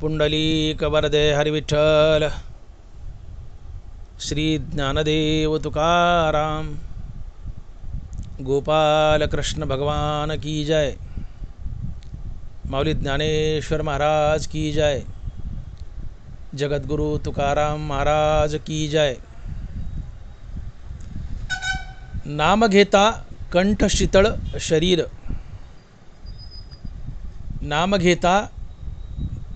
पुंडलीक वरदे हरिविठ्ठल श्री ज्ञानदेव तुकाराम गोपाल कृष्ण भगवान की जय। माऊली ज्ञानेश्वर महाराज की जय। जगद्गुरु तुकाराम महाराज की जय। नाम घेता कंठ शीतळ शरीर, नाम घेता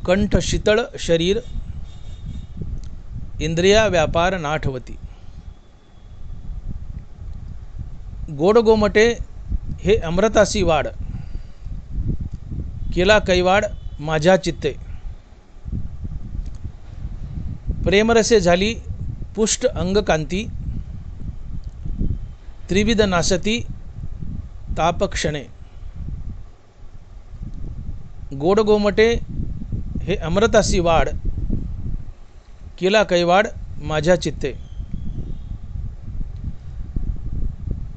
कंठ शीतळ शरीर, इंद्रिया व्यापार नाठवती। गोड गोमटे हे अमृतासी वाड, केला कैवाड माझ्या चित्ते। प्रेमरसे झाली पुष्ट अंगकांती, त्रिविध नासती तापक्षणे। गोड गोमटे हे अमृतासी वाड, केला कैवाड माझ्या चित्ते।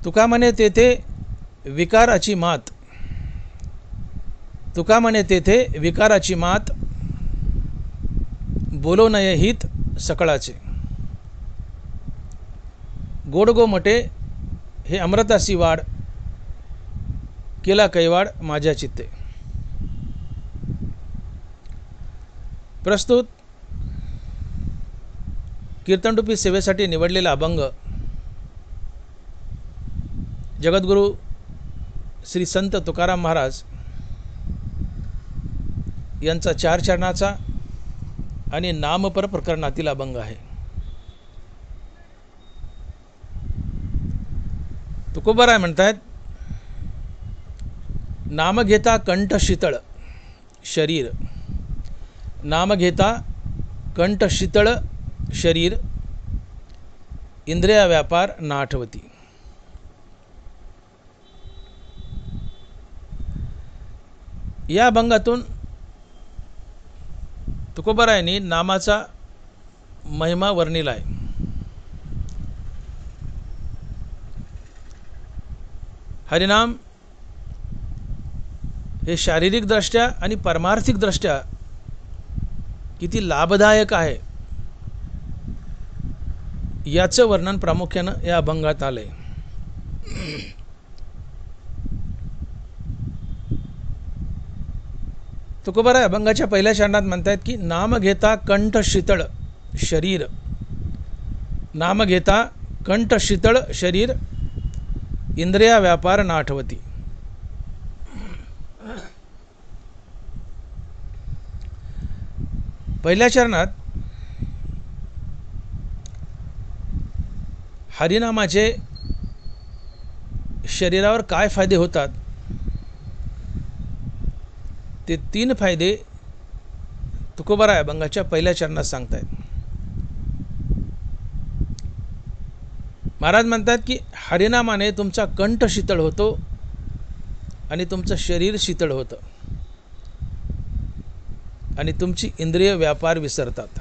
तुका म्हणे तेथे विकाराची मात, तुका म्हणे तेथे विकाराची मात, बोलो नये हित सकळाचे। गोड गोमटे हे अमृतासी वाड, केला कैवाड माझ्या चित्ते। प्रस्तुत कीर्तनरूपी सेवेसाठी निवडलेला अभंग जगद्गुरु श्री संत तुकाराम महाराज यांचा 4 चरणाचा आणि नामपर प्रकरणातील अभंग आहे। तुकोबाराय म्हणतात, नाम घेता कंठ शीतळ शरीर, नाम घेता कंठ शीतळ शरीर, इंद्रिया व्यापार नाठवती। या अभंगातून तुकोबारायांनी नामाचा महिमा वर्णिला आहे। हरिनाम हे शारीरिक दृष्ट्या आणि परमार्थिक दृष्ट्या किती लाभदायक आहे याचं वर्णन प्रामुख्यानं या अभंगात आलंय। तुकोबाराय अभंगाच्या पहिल्या चरणात म्हणतात की नाम घेता कंठ शीतळ शरीर, नाम घेता कंठ शीतळ शरीर, इंद्रिया व्यापार नाठवती। पहिल्या चरणात हरिनामाचे शरीरावर काय फायदे होतात ते 3 फायदे तुकोबाराय अभंगाच्या पहिल्या चरणात सांगतायत। महाराज म्हणतात की हरिनामाने तुमचा कंठ शीतळ होतो आणि तुमचं शरीर शीतळ होतं आणि तुमची इंद्रिय व्यापार विसरतात।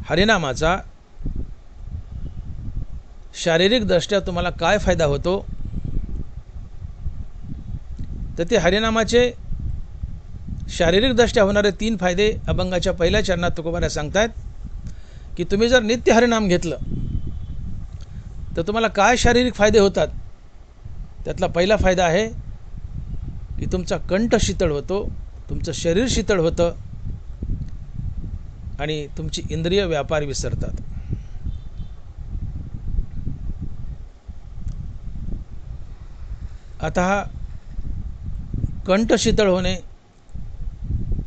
हरिनामाचा शारीरिक दृष्ट्या तुम्हाला काय फायदा होतो तर ते हरिनामाचे शारीरिक दृष्ट्या होणारे 3 फायदे अभंगाच्या पहिल्या चरणात तुकोबाराय सांगतायत की तुम्ही जर नित्य हरिनाम घेतलं तर तुम्हाला काय शारीरिक फायदे होतात। त्यातला पहिला फायदा आहे की तुमचा कंठ शीतळ होतो, तुमचं शरीर शीतळ होतं आणि तुमची इंद्रिय व्यापार विसरतात। आता हा कंठ शीतळ होणे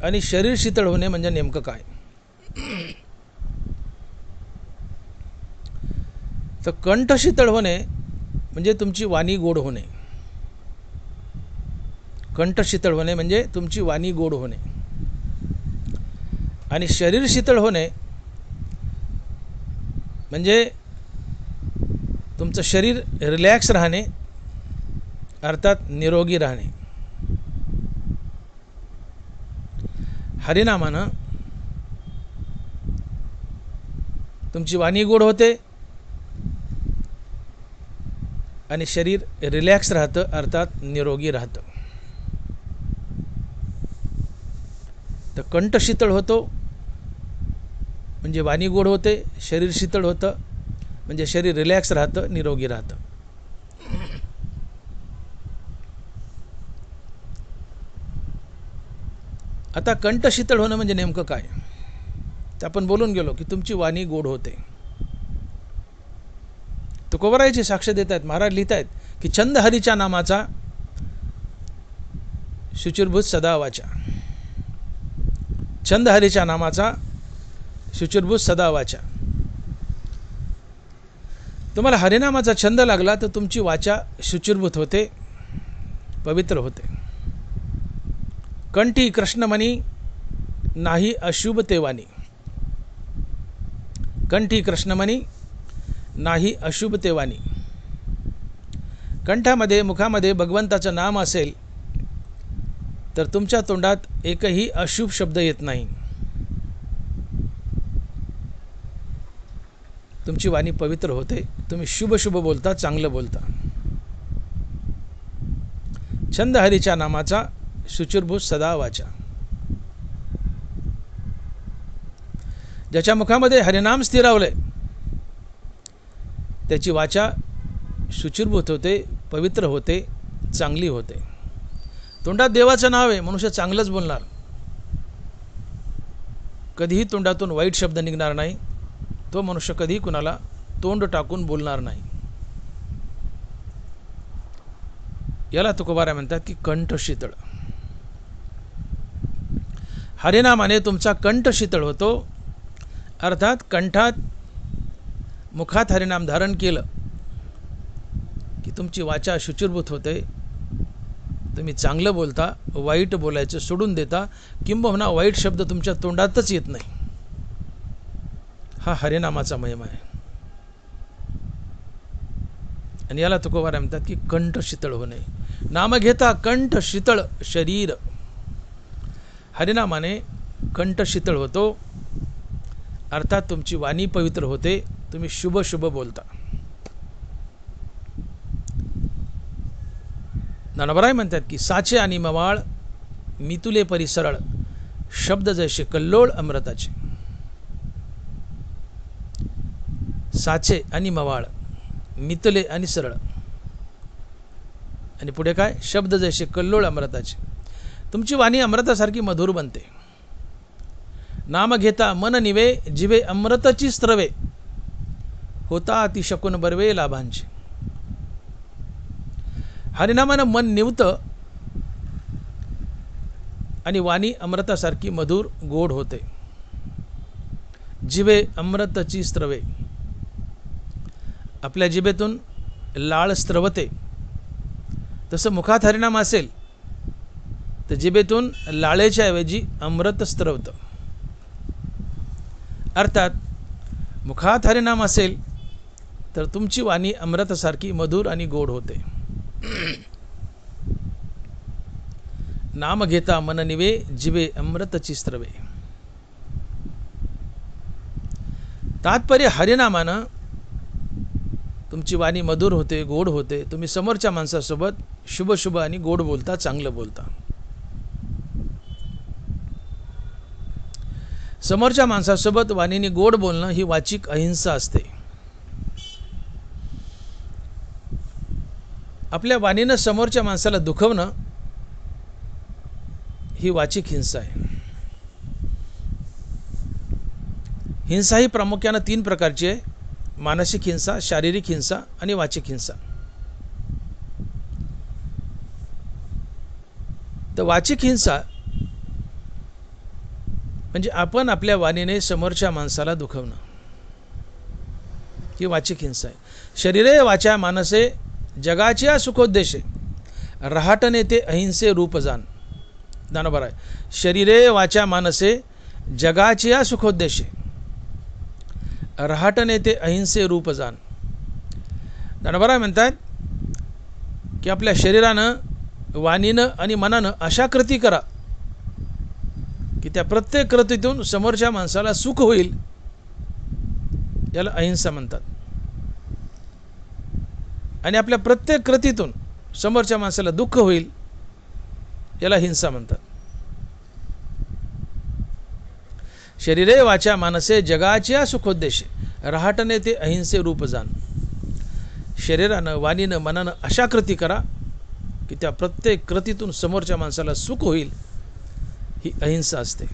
आणि शरीर शीतळ होणे म्हणजे नेमकं काय? तर कंठ शीतळ होणे म्हणजे तुमची वाणी गोड होणे, कंठ शीतळ होणे म्हणजे तुमची वाणी गोड होणे, आणि शरीर शीतळ होणे म्हणजे तुमचं शरीर रिलॅक्स राहणे, अर्थात निरोगी राहणे। हरिनामानं तुमची वाणी गोड होते आणि शरीर रिलॅक्स राहतं, अर्थात निरोगी राहतं। तर कंठ शीतळ होतो म्हणजे वाणी गोड होते, शरीर शीतळ होतं म्हणजे शरीर रिलॅक्स राहतं, निरोगी राहतं. आता कंठ शीतळ होणं म्हणजे नेमकं काय, तर आपण बोलून गेलो की तुमची वाणी गोड होते. तुकोबारायची साक्ष देत आहेत, महाराज लिहित आहेत की छंद हरीच्या नामाचा शुचिर्भूत सदा वाचा. छंद हरीच्या नामाचा शुचिर्भूत सदा वाचा. तुम्हाला हरिनामाचा छंद लागला तर तुमची वाचा शुचिर्भूत होते, पवित्र होते. कंठी कृष्णमणी नाही अशुभ तेवानी. कंठी कृष्णमणी नाही अशुभ तेवानी. कंठामध्ये मुखामध्ये भगवंताचं नाम असेल तर तुमच्या तोंडात एकही अशुभ शब्द येत नाही. तुमची वाणी पवित्र होते, तुम्ही शुभ शुभ बोलता, चांगलं बोलता. छंद हरीच्या नामाचा शुचिर्भूत सदा वाचा. ज्याच्या मुखामध्ये हरिनाम स्थिरावलंय त्याची वाचा शुचिर्भूत होते, पवित्र होते, चांगली होते. तोंडात देवाचं नाव आहे, मनुष्य चांगलंच बोलणार, कधीही तोंडातून वाईट शब्द निघणार नाही. तो मनुष्य कधीही कुणाला तोंड टाकून बोलणार नाही. याला तुकोबारा म्हणतात की कंठ शीतळ. हरिनामाने तुमचा कंठ शीतळ होतो, अर्थात कंठात मुखात हरिनाम धारण केलं की तुमची वाचा शुचिर्भूत होते, तुम्ही चांगलं बोलता, वाईट बोलायचं सोडून देता, किंबहुना वाईट शब्द तुमच्या तोंडातच येत नाही. हा हरिनामाचा महिमा आहे. आणि याला तुकोबारा म्हणतात की कंठ शीतळ होणे. नाम घेता कंठ शीतळ शरीर. हरिनामाने कंठ शीतळ होतो, अर्थात तुमची वाणी पवित्र होते, तुम्ही शुभ शुभ बोलता. ज्ञानोबराय म्हणतात की साचे आणि मवाळ मितुले परिसरळ, शब्द जैसे कल्लोळ अमृताचे. साचे आणि मवाळ, मितले आणि सरळ, आणि पुढे काय, शब्द जैसे कल्लोळ अमृताचे. तुमची वाणी अमृतासारखी मधुर बनते. नाम घेता मन निवे, जिवे अमृतची स्त्रवे, होता अतिशकुन बर्वे लाभांचे. हरिनामानं मन निवतं आणि वाणी अमृतासारखी मधुर गोड होते. जिवे अमृतची स्त्रवे, आपल्या जिभेतून लाळ स्त्रवते, तसं मुखात हरिनाम असेल तर जिभेतून लाळेच्या ऐवजी अमृत स्त्रवतं. अर्थात मुखात हरिनाम असेल तर तुमची वाणी अमृतासारखी मधुर आणि गोड होते. नाम घेता मन निवे, जिवे अमृतची स्त्रवे. तात्पर्य हरिनामानं तुमची वाणी मधुर होते, गोड होते. तुम्ही समोरच्या माणसासोबत शुभ शुभ आणि गोड बोलता, चांगलं बोलता. समोरच्या माणसासोबत वाणीने गोड बोलणं ही वाचिक अहिंसा असते. आपल्या वाणीनं समोरच्या माणसाला दुखवणं ही वाचिक हिंसा आहे. हिंसा ही प्रामुख्यानं 3 प्रकारची आहे: मानसिक हिंसा, शारीरिक हिंसा आणि वाचिक हिंसा. तर वाचिक हिंसा म्हणजे आपण आपल्या वाणीने समोरच्या माणसाला दुखवणं, ही वाचिक हिंसा आहे. शरीरे वाचा मानसे जगाच्या सुखोद्देशे, रहाटने ते अहिंसे रूप जाण. ज्ञानोबा आहे, शरीरे वाचा मानसे जगाच्या सुखोद्देशे, रहाटने ते अहिंसे रूप जाण. ज्ञानोबा म्हणतात की आपल्या शरीरानं, वाणीनं आणि मनानं अशा कृती करा की त्या प्रत्येक कृतीतून समोरच्या माणसाला सुख होईल. याला अहिंसा म्हणतात. आणि आपल्या प्रत्येक कृतीतून समोरच्या माणसाला दुःख होईल, याला हिंसा म्हणतात. शरीरे वाचा मानसे जगाच्या सुखोद्देशे रहाटणे ते अहिंसे रूप जाण. शरीरानं वाणीनं मनानं अशा कृती करा की त्या प्रत्येक कृतीतून समोरच्या माणसाला सुख होईल. ही अहिंसा असते.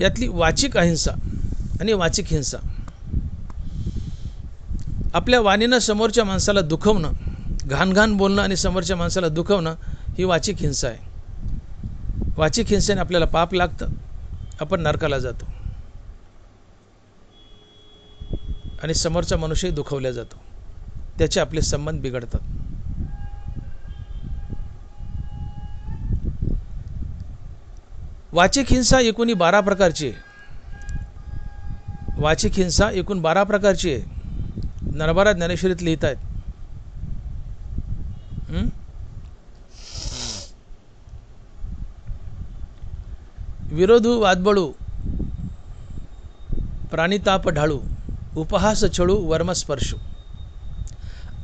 यातली वाचिक अहिंसा आणि वाचिक हिंसा. आपल्या वाणीनं समोरच्या माणसाला दुखवणं, घाण बोलणं आणि समोरच्या माणसाला दुखवणं ही वाचिक हिंसा आहे. वाचिक हिंसेने आपल्याला पाप लागतं, आपण नरकाला जातो आणि समोरचा मनुष्यही दुखवला जातो, त्याचे आपले संबंध बिघडतात. वाचिक हिंसा एकूण 12 प्रकारची आहे. वाचिक हिंसा एकूण 12 प्रकारची आहे. नरबरा ज्ञानेश्वरीत लिहित आहेत. विरोधू वादबळू, प्राणिताप ढाळू, उपहास छळू, वर्मस्पर्शू,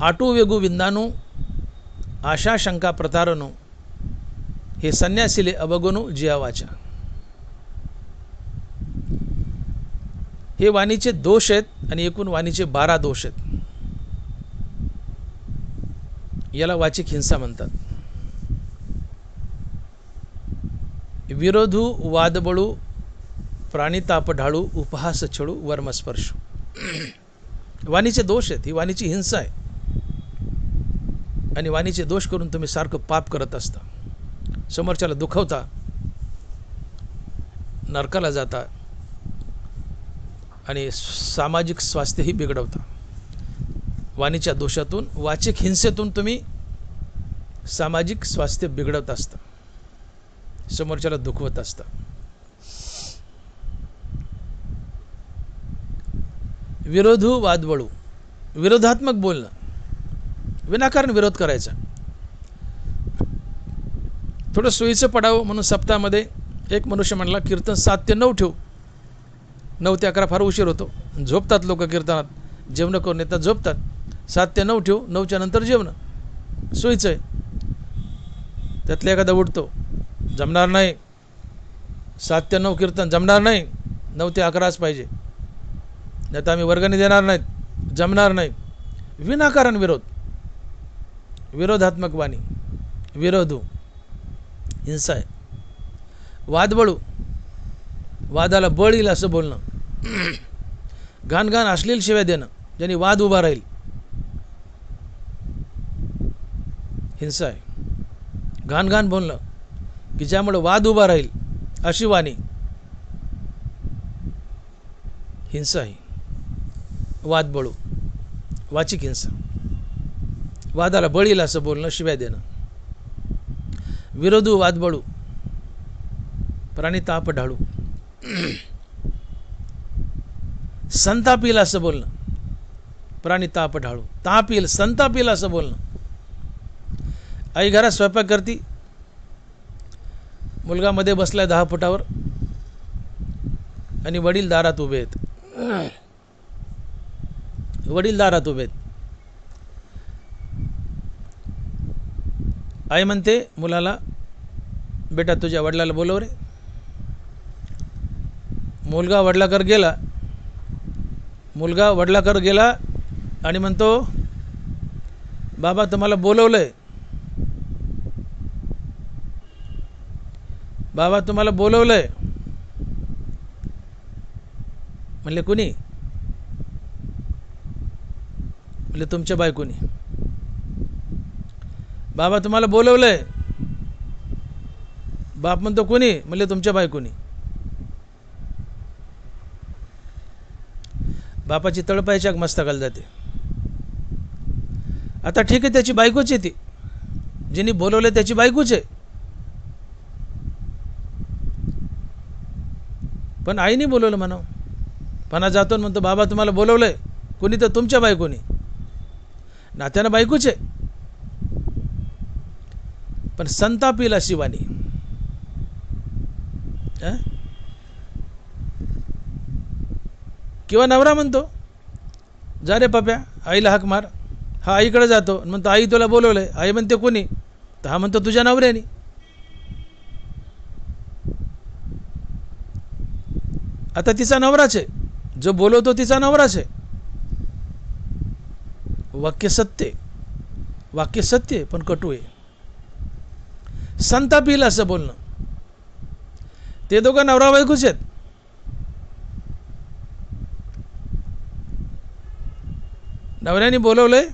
आटू वेगू विंदानू, आशा शंका प्रतारणू, हे संन्यासिले अवगुणू जियावाचा. हे वाणीचे दोष आहेत आणि एकूण वाणीचे 12 दोष आहेत. याला वाचिक हिंसा म्हणतात. विरोधू वादबळू, प्राणिताप ढाळू, उपहास छळू, वर्मस्पर्शू, वाणीचे दोष आहेत. ही वाणीची हिंसा आहे आणि वाणीचे दोष करून तुम्ही सारखं पाप करत असता, समोरच्याला दुखवता, नरकाला जाता आणि सामाजिक स्वास्थ्यही बिघडवता. वाणीच्या दोषातून, वाचिक हिंसेतून तुम्ही सामाजिक स्वास्थ्य बिघडवत असता, समोरच्याला दुखवत असता. विरोधू वादवळू, विरोधात्मक बोलणं, विनाकारण विरोध करायचा. थोडं सोयीचं पडावं म्हणून सप्ताहामध्ये एक मनुष्य म्हणला कीर्तन 7 ते 9 ठेवू. 9 ते 11 फार उशीर होतो, झोपतात लोक कीर्तनात, जेवणं करून येतात झोपतात. 7 ते 9 ठेवू, 9च्या नंतर जेवणं सोयीचं आहे. त्यातला एखादा उठतो, जमणार नाही, 7 ते 9 कीर्तन जमणार नाही, 9 ते 11च पाहिजे, नाही तर आम्ही वर्गणी देणार नाहीत, जमणार नाही. विनाकारण विरोध, विरोधात्मक वाणी, विरोधू हिंसा आहे. वादबळू, वादाला बळ येईल असं बोलणं, घाण अश्लील शिव्या देणं ज्यांनी वाद उभा राहील, हिंसा आहे. घाण बोलणं की ज्यामुळे वाद उभा राहील अशी वाणी, हिंसा आहे. वादबळू, वाचिक हिंसा. वादाला बळ येईल असं बोलणं, शिव्या देणं. विरोधू वादबळू, प्राणिताप ढाळू, संताप येईल असं बोलणं, प्राणिताप ढाळू, ताप येईल, संताप येईल असं बोलणं. आई घरात स्वयंपाक करती, मुलगा मध्ये बसलाय 10 फुटावर आणि वडील दारात उभे आहेत. वडील दारात उभे आहेत. आई म्हणते मुलाला, बेटा तुझ्या वडिलाला बोलव रे. मुलगा वडिलाकडे गेला आणि म्हणतो बाबा तुम्हाला बोलवलंय, बाबा तुम्हाला बोलवलंय. म्हणले कुणी? म्हणले तुमच्या बायकोनी. बाबा तुम्हाला बोलवलंय. बाप म्हणतो कोणी? म्हणले तुमच्या बायकोनी. बापाची तळपायच्या मस्तकाला जाते. आता ठीक आहे, त्याची बायकोच आहे ती, जिने बोलवले त्याची बायकोच आहे, पण आईने बोलवलं म्हणावं. पणा जातो म्हणतो बाबा तुम्हाला बोलवलंय, कोणी? तर तुमच्या बायकोनी. नात्यानं बायकोच आहे, पण संताप येईल अशी वाणी. किंवा नवरा म्हणतो जा रे पप्या आईला हाक मार. हा आईकडे जातो, म्हणतो आई तुला बोलवलंय. आई म्हणते कोणी? तर हा म्हणतो तुझ्या नवऱ्याने. आता तिचा नवराच आहे, जो बोलवतो तिचा नवराच आहे. वाक्य सत्य आहे पण कटू आहे. संताप येईल असं बोलणं. ते दोघं नवरा बायकोच आहेत. नवऱ्याने बोलवलंय,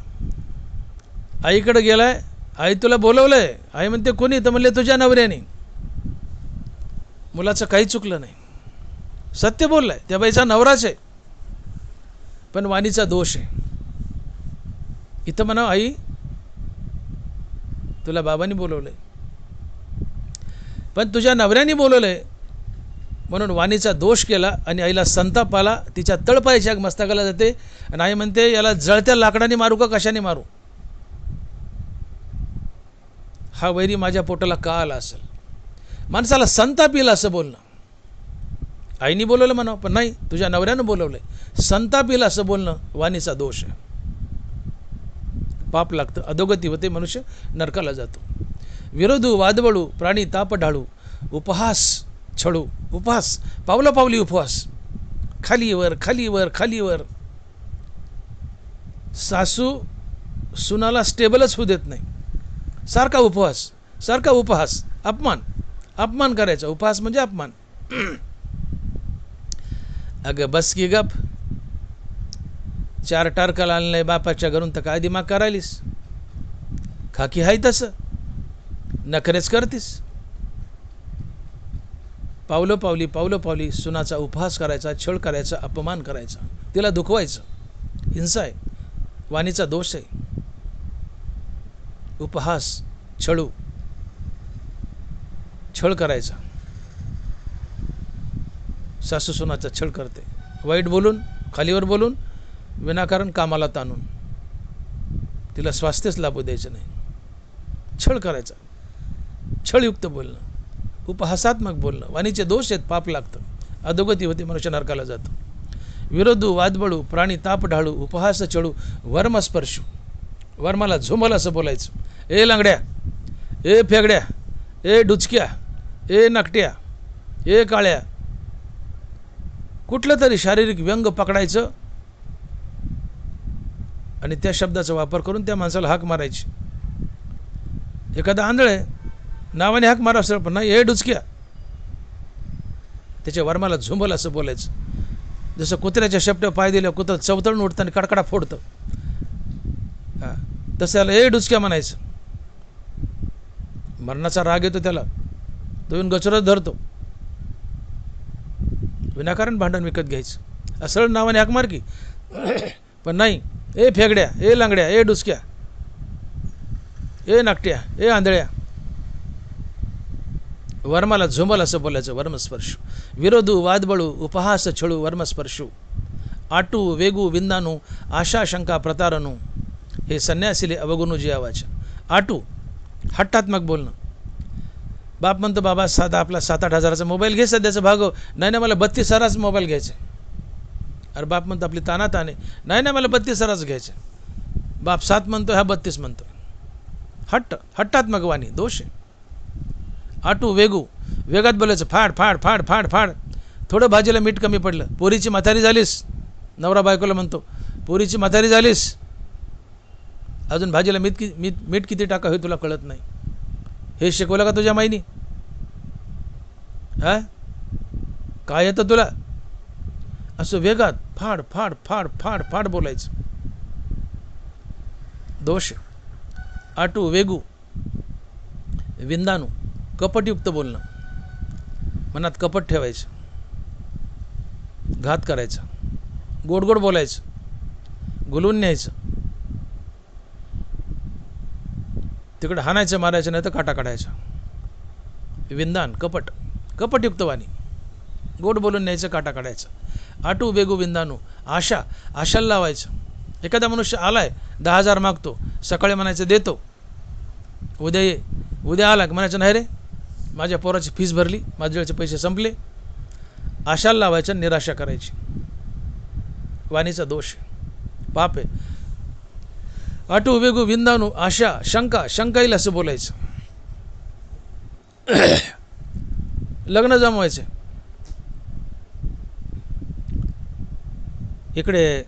आईकडे गेलाय, आई तुला बोलवलंय. आई म्हणते कोणी? तर म्हणले तुझ्या नवऱ्याने. मुलाचं काही चुकलं नाही, सत्य बोललाय. त्या बाईचा नवराच आहे पण वाणीचा दोष आहे. इथं म्हणा आई तुला बाबांनी बोलवलंय, पण तुझ्या नवऱ्याने बोलवलंय म्हणून वाणीचा दोष केला आणि आईला संताप आला. तिच्या तळपायाच्या मस्तकाला जाते आणि आई म्हणते याला जळत्या लाकडाने मारू का कशाने मारू? हा वैरी माझ्या पोटाला का आला असेल? माणसाला संताप येईल असं बोलणं. आईने बोलवलं म्हणा, पण नाही तुझ्या नवऱ्यानं बोलवलंय. संताप येईल असं बोलणं वाणीचा दोष आहे. पाप लागतं, अधोगती होते, मनुष्य नरकाला जातो. विरोधू वादवळू प्राणी ताप ढाळू उपहास छळू. उपहास, पावलं पावली उपवास, खालीवर खालीवर खालीवर. सासू सुनाला स्टेबलच होऊ देत नाही. सारखा उपहास, अपमान करायचा. उपहास म्हणजे अपमान. अगं बस की गप, 4 टारकाला आणलंय बापाच्या घरून तर काय दिमाग करायलीस? खाकी हाय तसं नखरेच करतीस. पावलं पावली सुनाचा उपहास करायचा, छळ करायचा, अपमान करायचा, तिला दुखवायचं. हिंसा आहे, वाणीचा दोष आहे. उपहास, छळ करायचा. सासू सुनाचा छळ करते, वाईट बोलून, खालीवर बोलून, विनाकारण कामाला ताणून, तिला स्वास्थ्यच लाभू द्यायचं नाही. छळ करायचा, छळयुक्त बोलणं, उपहासात्मक बोलणं, वाणीचे दोष आहेत. पाप लागतं, अधोगती होती, मनुष्य नरकाला जातो. विरोधू वादबळू प्राणी ताप ढाळू उपहास चळू वर्मस्पर्शू. वर्माला झुमल असं बोलायचं. ए लंगड्या, ए फेगड्या, ए डुचक्या, ए नकट्या, ए काळ्या. कुठलं तरी शारीरिक व्यंग पकडायचं आणि त्या शब्दाचा वापर करून त्या माणसाला हाक मारायची. एखादा आंधळ आहे, नावाने हाक मारा असेल पण नाही, ए डुचक्या. त्याच्या वर्माला झुंबल असं बोलायचं. जसं कुत्र्याच्या शेपट्यावर पाय दिल्या कुत्रं चवतळून उठतं आणि कडकडा फोडतं, तसं याला ए डुचक्या म्हणायचं. मरणाचा राग येतो त्याला, तो येऊन गचरत धरतो. विनाकारण भांडण विकत घ्यायचं. असं नावाने हाक मार की, पण नाही, ए फेगड्या, ए लांगड्या, ए डुचक्या, ए नाकट्या, ए आंधळ्या. वर्माला झुंबल असं बोलायचं. वर्मस्पर्शू. विरोधू वादबळू उपहास छळू वर्मस्पर्शू. आटू वेगू विंदानू आशा शंका प्रतारणू. हे संन्यासीले अवगुणू जियावाच्या. आटू, हट्टात्मक बोलणं. बाप म्हणतो बाबा साधा आपला 7-8 हजाराचा मोबाईल घे, सध्याचं भागव. नाही मला 32 हजाराचा मोबाईल घ्यायचा. अरे बाप म्हणतो आपली तानाताने, नाही मला 32 हजाराचं घ्यायचं. बाप 7 म्हणतो, हा 32 म्हणतो. हट्टात्मक वाणी दोष आहे. आटू वेगू, वेगात बोलायचं. फाड फाड फाड फाड फाड. थोडं भाजीला मीठ कमी पडलं, पोरीची म्हातारी झालीस. नवरा बायकोला म्हणतो पोरीची म्हातारी झालीस, अजून भाजीला मीठ किती टाका हे तुला कळत नाही. हे शिकवलं का तुझ्या माईनी? हा, काय येतं तुला? असं वेगात फाड फाड फाड फाड फाड बोलायचं. दोष. आटू वेगू विंदानू, कपटयुक्त बोलणं. मनात कपट ठेवायचं, घात करायचा, गोड गोड बोलायचं, गुलवून न्यायचं. तिकडे हाणायचं, मारायचं, नाही तर काटा काढायचा. विंदान, कपटयुक्त वाणी, गोड बोलून न्यायचं, काटा काढायचं. आटू बेगू विंदानू. आशाला लावायचं. एखादा मनुष्य आलाय 10,000 मागतो, सकाळी म्हणायचं देतो, उद्या ये. उद्या आला म्हणायचं नाही रे, माझ्या पोराची फीस भरली, माझ्याचे पैसे संपले. आशाला लावायचं, निराशा करायची. वाणीचा दोष, पाप आहे. आटू वेगू विंदानू आशा शंका येईल असं बोलायचं. लग्न जमवायचं, इकडे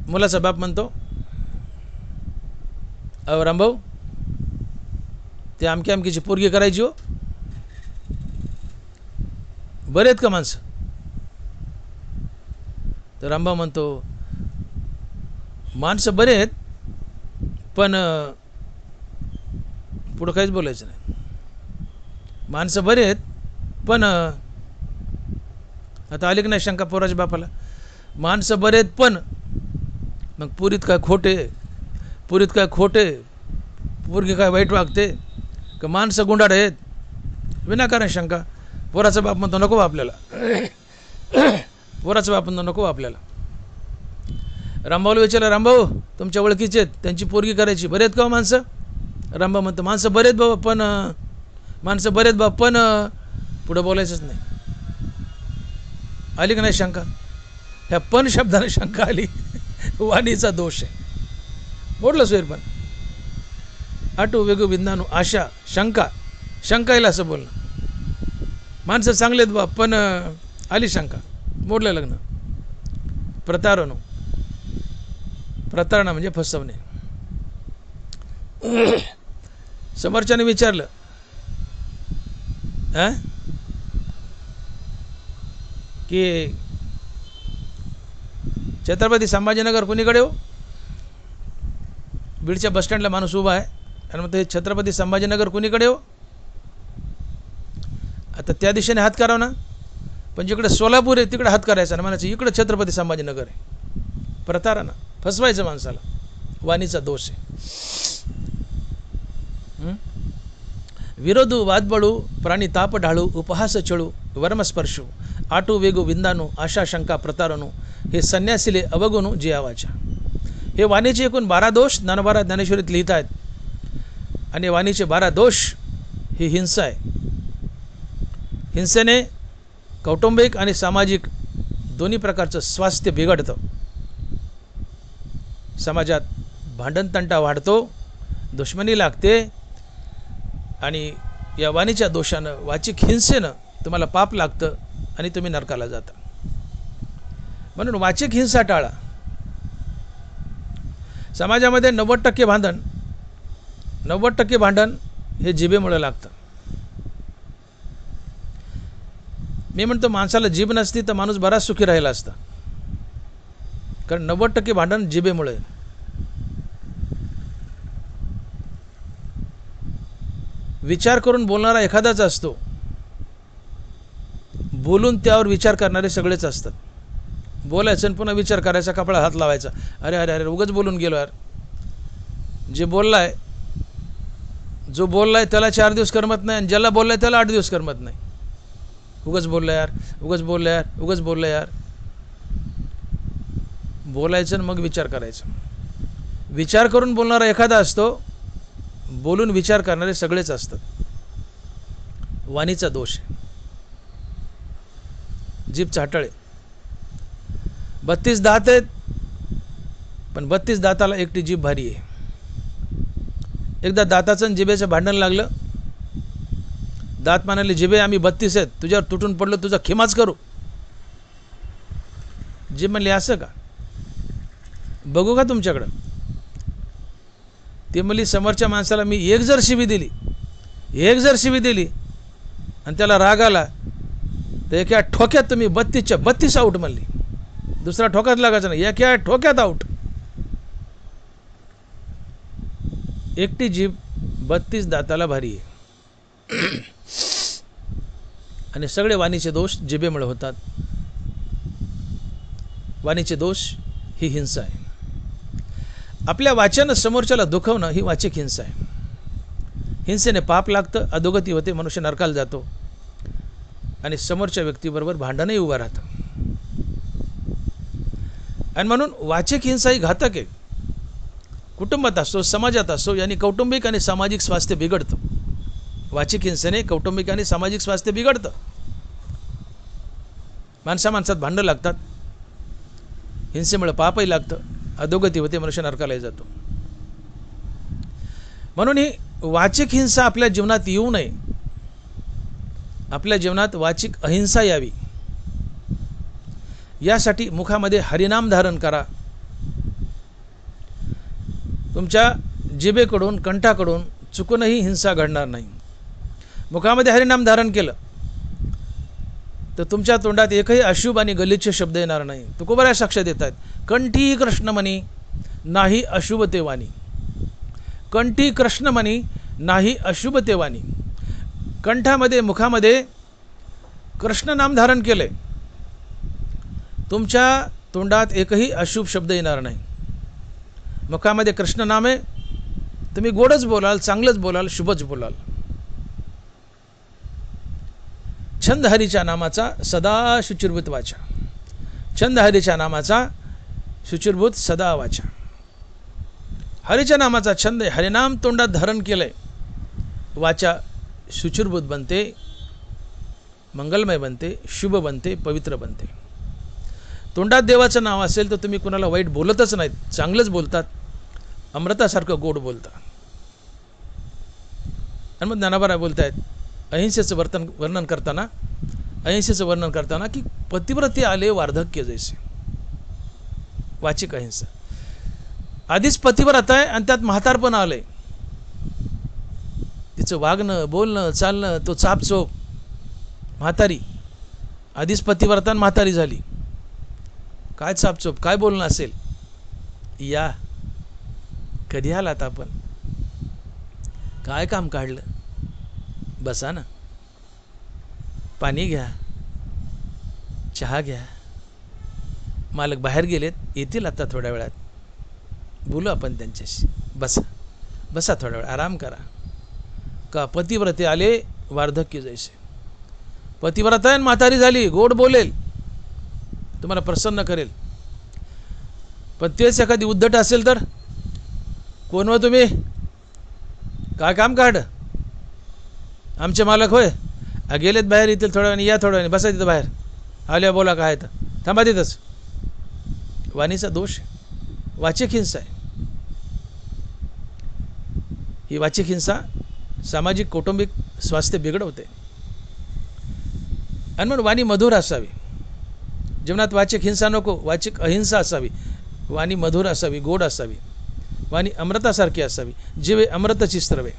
मुलाचा बाप म्हणतो, अहो रामभाऊ, ते अमक्या अमकीची पोरगी करायची हो, बरे आहेत का माणसं? तर रामभाऊ म्हणतो, माणसं बरे आहेत, पण पुढं काहीच बोलायचं नाही. माणसं बरे आहेत, पण आता आली की नाही शंका पोराच्या बापाला, माणसं बरे आहेत पण मग पुरीत काय खोटे, पुरीत काय खोटे, पोरगी काय वाईट वागते का, माणसं गुंडाळ आहेत, विनाकारण शंका. पोराचा बाप म्हणतो नको आपल्याला, पोराचा बाप म्हणतो नको आपल्याला. रामभाऊला विचारलं, रामभाऊ तुमच्या ओळखीचे आहेत, त्यांची पोरगी करायची, बरे आहेत का हो माणसं? रामभाऊ म्हणतो, माणसं बरे आहेत बाबा, पण माणसं बरे आहेत बाबा, पण पुढं बोलायचंच नाही. आली का नाही शंका? ह्या पण शब्दाने शंका आली. वाणीचा दोष आहे. बोललं सोयर पण आटू वेगू बिंदानू आशा शंका, शंका येईल असं बोलणं. माणसं चांगले आहेत बाप, पण आली शंका, मोडलं लग्न. प्रतारणू, प्रतारणा म्हणजे फसवणे. समोरच्याने विचारलं, की छत्रपती संभाजीनगर कोणीकडे हो? बीडच्या बसस्टँडला माणूस उभा आहे आणि म्हणतो, हे छत्रपती संभाजीनगर कोणीकडे हो? आता त्या दिशेने हात करावा ना, पण जिकडे सोलापूर आहे तिकडे हात करायचा ना, म्हणायचं इकडं छत्रपती संभाजीनगर आहे. प्रतारणा, फसवायचं माणसाला, वाणीचा दोष आहे. विरोधू वादबळू प्राणी ताप ढाळू उपहास चळू वर्मस्पर्शू आटू वेगू विंदानू आशा शंका प्रतारणू हे संन्यासिले अवगुणू जे आवाच्या. हे वाणीचे एकूण 12 दोष ज्ञानोबा ज्ञानेश्वरीत लिहित आहेत. आणि वाणीचे 12 दोष ही हिंसा आहे. हिंसेने कौटुंबिक आणि सामाजिक दोन्ही प्रकारचं स्वास्थ्य बिघडतं. समाजात भांडणतंटा वाढतो, दुश्मनी लागते, आणि या वाणीच्या दोषानं वाचिक हिंसेनं तुम्हाला पाप लागतं आणि तुम्ही नरकाला जाता. म्हणून वाचिक हिंसा टाळा. समाजामध्ये 90% भांडण, 90% भांडण हे जिभेमुळे लागतं. मी म्हणतो माणसाला जीभ नसती तर माणूस बराच सुखी राहिला असता, कारण 90% भांडण जिभेमुळे. विचार करून बोलणारा एखादाच असतो, बोलून त्यावर विचार करणारे सगळेच असतात. बोलायचं आणि पुन्हा विचार करायचा, कपडा हात लावायचा, अरे अरे अरे उगाच बोलून गेलो यार. जे बोललाय, जो बोललाय त्याला 4 दिवस करमत नाही, आणि ज्याला बोललाय त्याला 8 दिवस करमत नाही. उगाच बोलला यार, उगाच बोलला यार, उगाच बोलला यार. बोलायचं आणि मग विचार करायचा. विचार करून बोलणारा एखादा असतो, बोलून विचार करणारे सगळेच असतात. वाणीचा दोष आहे. जीभ चाटाळे. 32 दात आहेत, पण 32 दाताला एकटी जीभ भारी आहे. एकदा दाताचं आणि जिभेचं भांडण लागलं. दात म्हणाले, जिभे आम्ही 32 आहेत, तुझ्यावर तुटून पडलो, तुझा खिमाच करू. जीभ म्हणली, असं का, बघू का तुमच्याकडं? ते म्हणली, समोरच्या माणसाला मी एक जर शिवी दिली आणि त्याला राग आला तर एका ठोक्यात तुम्ही 32च्या 32 आऊट म्हणली. दुसरा ठोक्यात लागायचा नाही, एका ठोक्यात आऊट. एकटी जीभ 32 दाताला भारी आहे. आणि सगळे वाणीचे दोष जिभेमुळे होतात. वाणीचे दोष ही हिंसा आहे. आपल्या वाचन समोरच्याला दुखवणं ही वाचिक हिंसा आहे. हिंसेने पाप लागतं, अधोगती होते, मनुष्य नरकाला जातो, आणि समोरच्या व्यक्तीबरोबर भांडणही उभं राहतं. आणि म्हणून वाचिक हिंसा ही घातक आहे. कुटुंबात असो, समाजात असो, यांनी कौटुंबिक आणि सामाजिक स्वास्थ्य बिघडतं. वाचिक हिंसेने कौटुंबिक आणि सामाजिक स्वास्थ्य बिघडतं. माणसात भांडणं लागतात, हिंसेमुळे पापही लागतं, अधोगती होते, मनुष्य नरकालाही जातो. म्हणून ही वाचिक हिंसा आपल्या जीवनात येऊ नये. आपल्या जीवनात वाचिक अहिंसा यावी. यासाठी मुखामध्ये हरिनाम धारण करा. तुमच्या जिभेकडून कंठाकडून चुकूनही हिंसा घडणार नाही. मुखामध्ये हरिनाम धारण केलं तर तुमच्या तोंडात एकही अशुभ आणि गलिच्छ शब्द येणार नाही. तुकोबाराय साक्ष देतात, कंठी कृष्णमणी नाही अशुभ ते वाणी. कंठी कृष्णमणी नाही अशुभ ते वाणी. कंठामध्ये मुखामध्ये कृष्ण नाम धारण केले, तुमच्या तोंडात एकही अशुभ शब्द येणार नाही. मुखामध्ये कृष्ण नाम आहे, तुम्ही गोडच बोलाल, चांगलंच बोलाल, शुभच बोलाल. छंद हरीच्या नामाचा सदा शुचिर्भूत वाचा. छंद हरीच्या नामाचा शुचिर्भूत सदा वाचा. हरीच्या नामाचा छंद आहे, हरिनाम तोंडात धारण केलंय, वाचा शुचिर्भूत बनते, मंगलमय बनते, शुभ बनते, पवित्र बनते. तोंडात देवाचं नाव असेल तर तुम्ही कुणाला वाईट बोलतच नाहीत, चांगलंच बोलतात, अमृतासारखं गोड बोलता. आणि मग ज्ञानोबा बोलतायत अहिंसेचं वर्णन करताना की पतिव्रते आले वार्धक्य जैसे. वाचिक अहिंसा. आधीच पतिव्रता आहे आणि त्यात म्हातारपण आलंय. तिचं वागणं, बोलणं, चालणं तो चापचोप. म्हातारी आधीच पतिव्रता म्हातारी झाली, काय चापचोप, काय बोलणं असेल. या कधी आलात आपण, काय काम काढलं, बसा ना, पाणी घ्या, चहा घ्या, मालक बाहेर गेलेत, येतील आता थोड्या वेळात, बोलू आपण त्यांच्याशी, बसा बसा, थोड्या वेळ आराम करा. का पतिव्रते आले वार्धक्य जैसे. पतिव्रता आहे, म्हातारी झाली, गोड बोलेल, तुम्हाला प्रसन्न करेल. पण तेच एखादी उद्धट असेल तर, कोण हो तुम्ही, काय काम काढ, आमचे मालक होय, गेलेत बाहेर, येतील थोड्या वेळाने, या थोड्या वेळाने, बसा तिथं बाहेर, आल्या बोला काय तर, थांबा तिथंच. वाणीचा दोष आहे, वाचिक हिंसा आहे. ही वाचिक हिंसा सामाजिक कौटुंबिक स्वास्थ्य बिघडवते. आणि म्हणून वाणी मधुर असावी. जीवनात वाचिक हिंसा नको, वाचिक अहिंसा असावी. वाणी मधुर असावी, गोड असावी. वाणी अमृतासारखी असावी, जिवे अमृतची स्त्रवे.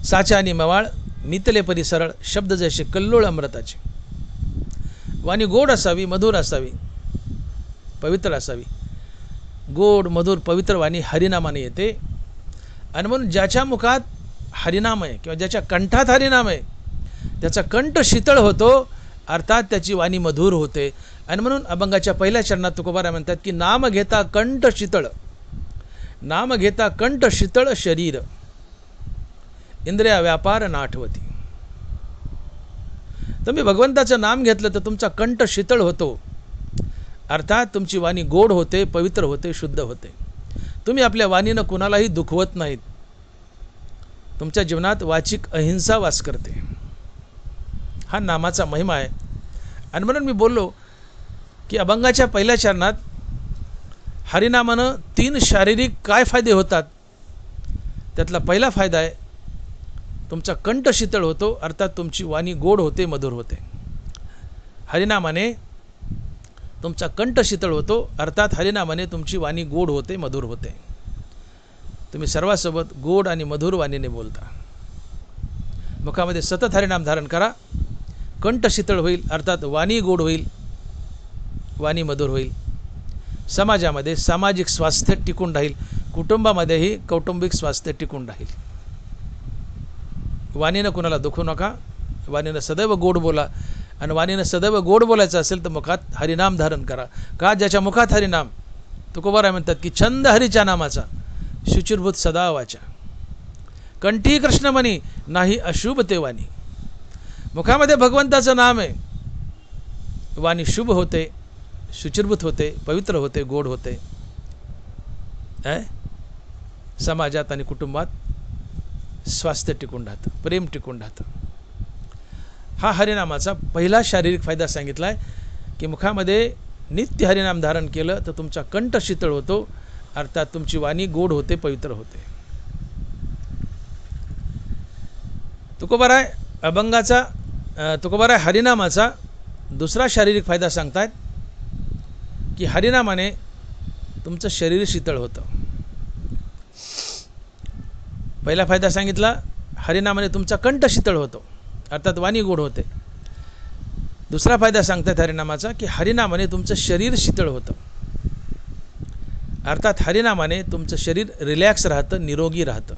साचा आणि मवाळ मितले परी सरळ, शब्द जैसे कल्लोळ अमृताचे. वाणी गोड असावी, मधुर असावी, पवित्र असावी. गोड मधुर पवित्र वाणी हरिनामाने येते. आणि म्हणून ज्याच्या मुखात हरिनाम आहे किंवा ज्याच्या कंठात हरिनाम आहे त्याचा कंठ शीतळ होतो, अर्थात त्याची वाणी मधुर होते. आणि म्हणून अभंगाच्या पहिल्या चरणात तुकोबाराय म्हणतात की नाम घेता कंठ शीतळ, नाम घेता कंठ शीतळ शरीर, इंद्रिया व्यापार ना आठवती. तुम्ही भगवंताचं नाम घेतलं तर तुमचा कंठ शीतळ होतो, अर्थात तुमची वाणी गोड होते, पवित्र होते, शुद्ध होते. तुम्ही आपल्या वाणीनं कुणालाही दुखवत नाहीत. तुमच्या जीवनात वाचिक अहिंसा वास करते. हा नामाचा महिमा आहे. आणि म्हणून मी बोललो की अभंगाच्या पहिल्या चरणात हरिनामानं 3 शारीरिक काय फायदे होतात, त्यातला पहिला फायदा आहे तुमचा कंठ शीतळ होतो, अर्थात तुमची वाणी गोड होते, मधुर होते. हरिनामाने तुमचा कंठ शीतळ होतो, अर्थात हरिनामाने तुमची वाणी गोड होते, मधुर होते. तुम्ही सर्वांसोबत गोड आणि मधुर वाणीने बोलता. मुखामध्ये सतत हरिनाम धारण करा, कंठ शीतळ होईल, अर्थात वाणी गोड होईल, वाणी मधुर होईल. समाजामध्ये सामाजिक स्वास्थ्य टिकून राहील, कुटुंबामध्येही कौटुंबिक स्वास्थ्य टिकून राहील. वाणीनं कुणाला दुखवू नका, वाणीनं सदैव गोड बोला. आणि वाणीनं सदैव गोड बोलायचं असेल तर मुखात हरिनाम धारण करा. का ज्याच्या मुखात हरिनाम, तुकोबाराय म्हणतात की छंद हरीच्या नामाचा शुचिर्भूत सदा वाचा. कंठी कृष्णमणी नाही अशुभ ते वाणी. मुखामध्ये भगवंताचं नाम आहे, वाणी शुभ होते, शुचिर्भूत होते, पवित्र होते, गोड होते. समाजात आणि कुटुंबात स्वास्थ्य टिकून राहतं, प्रेम टिकून राहतं. हा हरिनामाचा पहिला शारीरिक फायदा सांगितला आहे की मुखामध्ये नित्य हरिनाम धारण केलं तर तुमचा कंठ शीतळ होतो, अर्थात तुमची वाणी गोड होते, पवित्र होते. तुकोबाराय अभंगाचा तुकोबाराय हरिनामाचा दुसरा शारीरिक फायदा सांगतायत की हरिनामाने तुमचं शरीर शीतळ होतं. पहिला फायदा सांगितला, हरिनामाने तुमचा कंठ शीतळ होतो, अर्थात वाणी गोड होते. दुसरा फायदा सांगतायत हरिनामाचा की हरिनामाने तुमचं शरीर शीतळ होतं, अर्थात हरिनामाने तुमचं शरीर रिलॅक्स राहतं, निरोगी राहतं.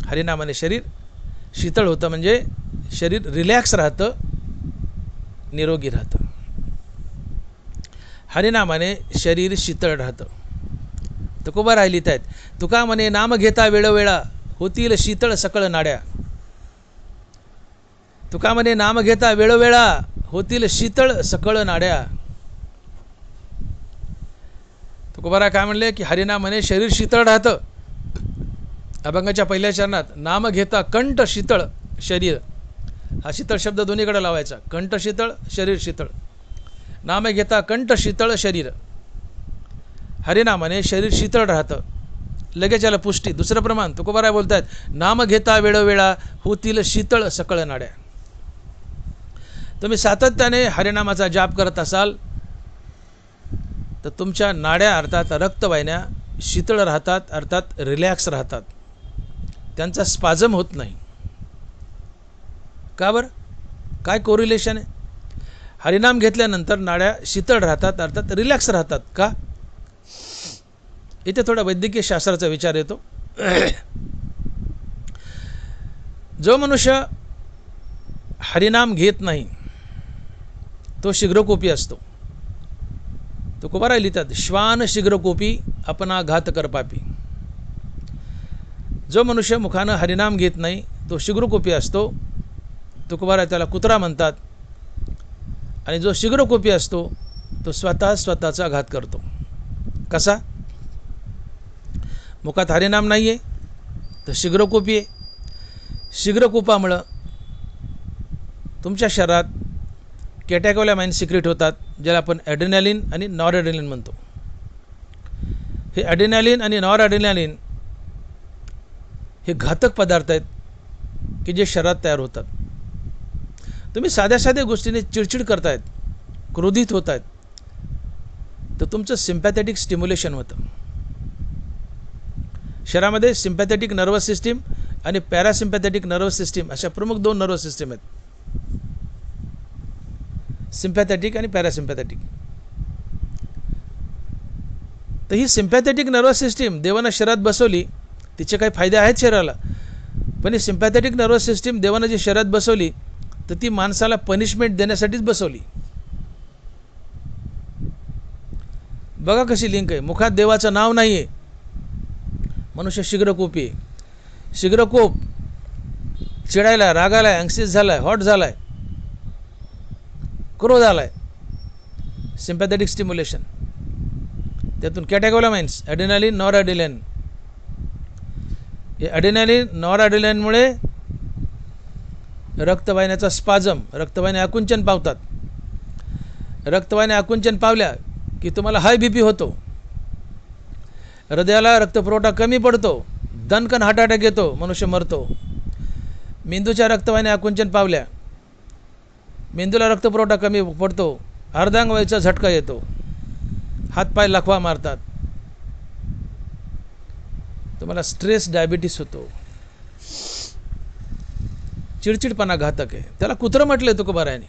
हरिनामाने शरीर शीतळ होतं म्हणजे शरीर रिलॅक्स राहतं, निरोगी राहतं. हरिनामाने शरीर शीतळ राहतं. तुकोबा राहिलीत आहेत. तुका म्हणे नाम घेता वेळोवेळा होतील शीतळ सकळ नाड्या. तुका म्हणे नाम घेता वेळोवेळा होतील शीतळ सकळ नाड्या. तुकोबारा काय म्हणले की हरिनामाने शरीर शीतळ राहतं. अभंगाच्या पहिल्या चरणात नाम घेता कंठ शीतळ शरीर, हा शीतळ शब्द दोन्हीकडे लावायचा. कंठ शीतळ, शरीर शीतळ. नाम घेता कंठ शीतळ शरीर. हरिनामाने शरीर शीतळ राहतं. लगेच याला पुष्टी. दुसरं प्रमाण तुकोबाराय बोलतात, नाम घेता वेळोवेळा होतील शीतळ सकळ नाड्या. तुम्ही सातत्याने हरिनामाचा जाप करत असाल तर तुमच्या नाड्या अर्थात रक्तवाहिन्या शीतळ राहतात, अर्थात रिलॅक्स राहतात. त्यांचा स्पाझम होत नाही. का बरं? काय कोरिलेशन आहे? हरिनाम घेतल्यानंतर नाड्या शीतळ राहतात, अर्थात रिलॅक्स राहतात. का? इथे थोडा वैद्यकीय शास्त्राचा विचार येतो. जो मनुष्य हरिनाम घेत नाही तो शीघ्रकोपी असतो. तुकोबा लिहितात, श्वान शीघ्रकोपी अपना घात कर पापी. जो मनुष्य मुखानं हरिनाम घेत नाही तो शीघ्रकोपी असतो. तुकोबा त्याला कुत्रा म्हणतात. आणि जो शीघ्रकोपी असतो तो स्वतःचा घात करतो. कसा? मुखात हरिनाम नाही आहे तर शीघ्रकोपी आहे. शीघ्रकोपामुळं तुमच्या शरीरात कॅटेकोलामाइन सिक्रेट होतात, ज्याला आपण ॲड्रेनालिन आणि नॉर ॲड्रेनालिन म्हणतो. हे ॲड्रेनालिन आणि नॉर ॲड्रेनालिन हे घातक पदार्थ आहेत की जे शरीरात तयार होतात. तुम्ही साध्या साध्या गोष्टीने चिडचिड करतायत, क्रोधित होत आहेत, तर तुमचं सिम्पॅथेटिक स्टिम्युलेशन होतं. शरीरामध्ये सिम्पॅथेटिक नर्वस सिस्टीम आणि पॅरासिम्पॅथेटिक नर्वस सिस्टीम अशा प्रमुख दोन नर्वस सिस्टीम आहेत. सिम्पॅथेटिक आणि पॅरासिम्पॅथेटिक. तर ही सिम्पॅथेटिक नर्वस सिस्टीम देवानं शरीरात बसवली, तिचे काही फायदे आहेत शरीराला, पण ही सिम्पॅथेटिक नर्वस सिस्टीम देवानं जी शरीरात बसवली तर ती माणसाला पनिशमेंट देण्यासाठीच बसवली. बघा कशी लिंक आहे. मुखात देवाचं नाव नाही आहे, मनुष्य शीघ्रकोपी आहे. शीघ्रकोप चिडायला, रागालाय, अँक्सियस झालाय, हॉट झालाय, क्रोध आलाय. सिम्पॅथेटिक स्टिम्युलेशन, त्यातून कॅटेकोलामाइन्स, ॲड्रेनालिन, नॉर ॲड्रेनालिन. हे ॲड्रेनालिन, नॉर ॲड्रेनालिनमुळे रक्तवाहिन्याचा स्पाझम, रक्तवाहिन्या आकुंचन पावतात. रक्तवाहिन्या आकुंचन पावल्या की तुम्हाला हाय बीपी होतो, हृदयाला रक्तपुरवठा कमी पडतो, दणकन हार्ट अटॅक येतो, मनुष्य मरतो. मेंदूच्या रक्तवाहिन्या आकुंचन पावल्या, मेंदूला रक्तपुरवठा कमी पडतो, अर्धांगवायूचा झटका येतो, हातपाय लखवा मारतात, तुम्हाला स्ट्रेस, डायबिटीस होतो. चिडचिडपणा घातक आहे. त्याला कुत्रं म्हटलंय तुकोबारायाने.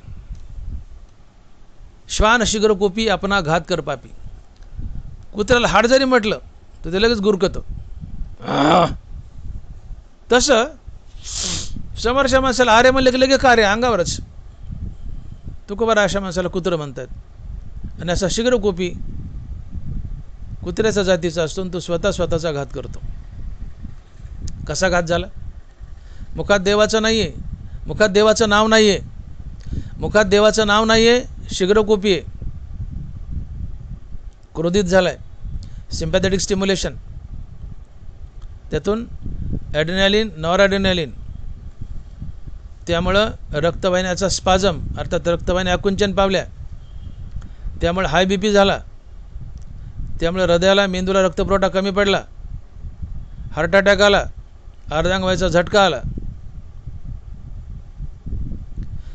श्वान शीघ्रकोपी अपना घात कर पापी. कुत्र्याला हाड जरी म्हटलं तर ते लगेच गुरकतं. तसं समोरच्या माणसाला आरे म्हणलं की लगेच कार्य अंगावरच. तुकोबारा अशा माणसाला कुत्रं म्हणतात. आणि असा शीघ्रकोपी कुत्र्याचा जातीचा असतो आणि तो स्वतःचा घात करतो. कसा घात झाला? मुखात देवाचं नाही आहे, मुखात देवाचं नाव नाही आहे, मुखात देवाचं नाव नाही आहे, शीघ्रकोपी आहे, क्रोधित झालाय, सिम्पॅथेटिक स्टिम्युलेशन, त्यातून ॲड्रेनालिन, नॉर ॲड्रेनालिन, त्यामुळं रक्तवाहिन्याचा स्पाझम अर्थात रक्तवाहिन्या आकुंचन पावल्या, त्यामुळे हाय बीपी झाला, त्यामुळे हृदयाला, मेंदूला रक्तपुरवठा कमी पडला, हार्ट अटॅक आला, अर्धांगवायूचा झटका आला.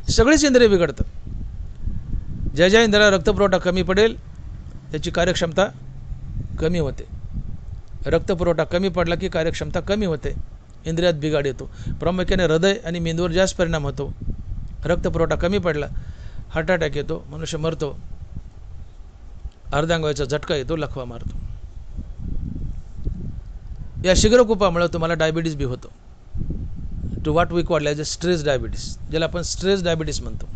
सगळीच इंद्रिय बिघडतात. ज्या ज्या इंद्रियाला रक्तपुरवठा कमी पडेल त्याची कार्यक्षमता कमी होते. रक्तपुरवठा कमी पडला की कार्यक्षमता कमी होते, इंद्रियात बिघाड येतो. प्रामुख्याने हृदय आणि मेंदूवर जास्त परिणाम होतो. रक्तपुरवठा कमी पडला, हार्ट अटॅक येतो, मनुष्य मरतो, अर्धांगवायूचा झटका येतो, लखवा मारतो. या शीघ्रकोपामुळे तुम्हाला डायबिटीज बी होतो. To what we call as a stress diabetes, ज्याला आपण स्ट्रेस डायबिटीस म्हणतो.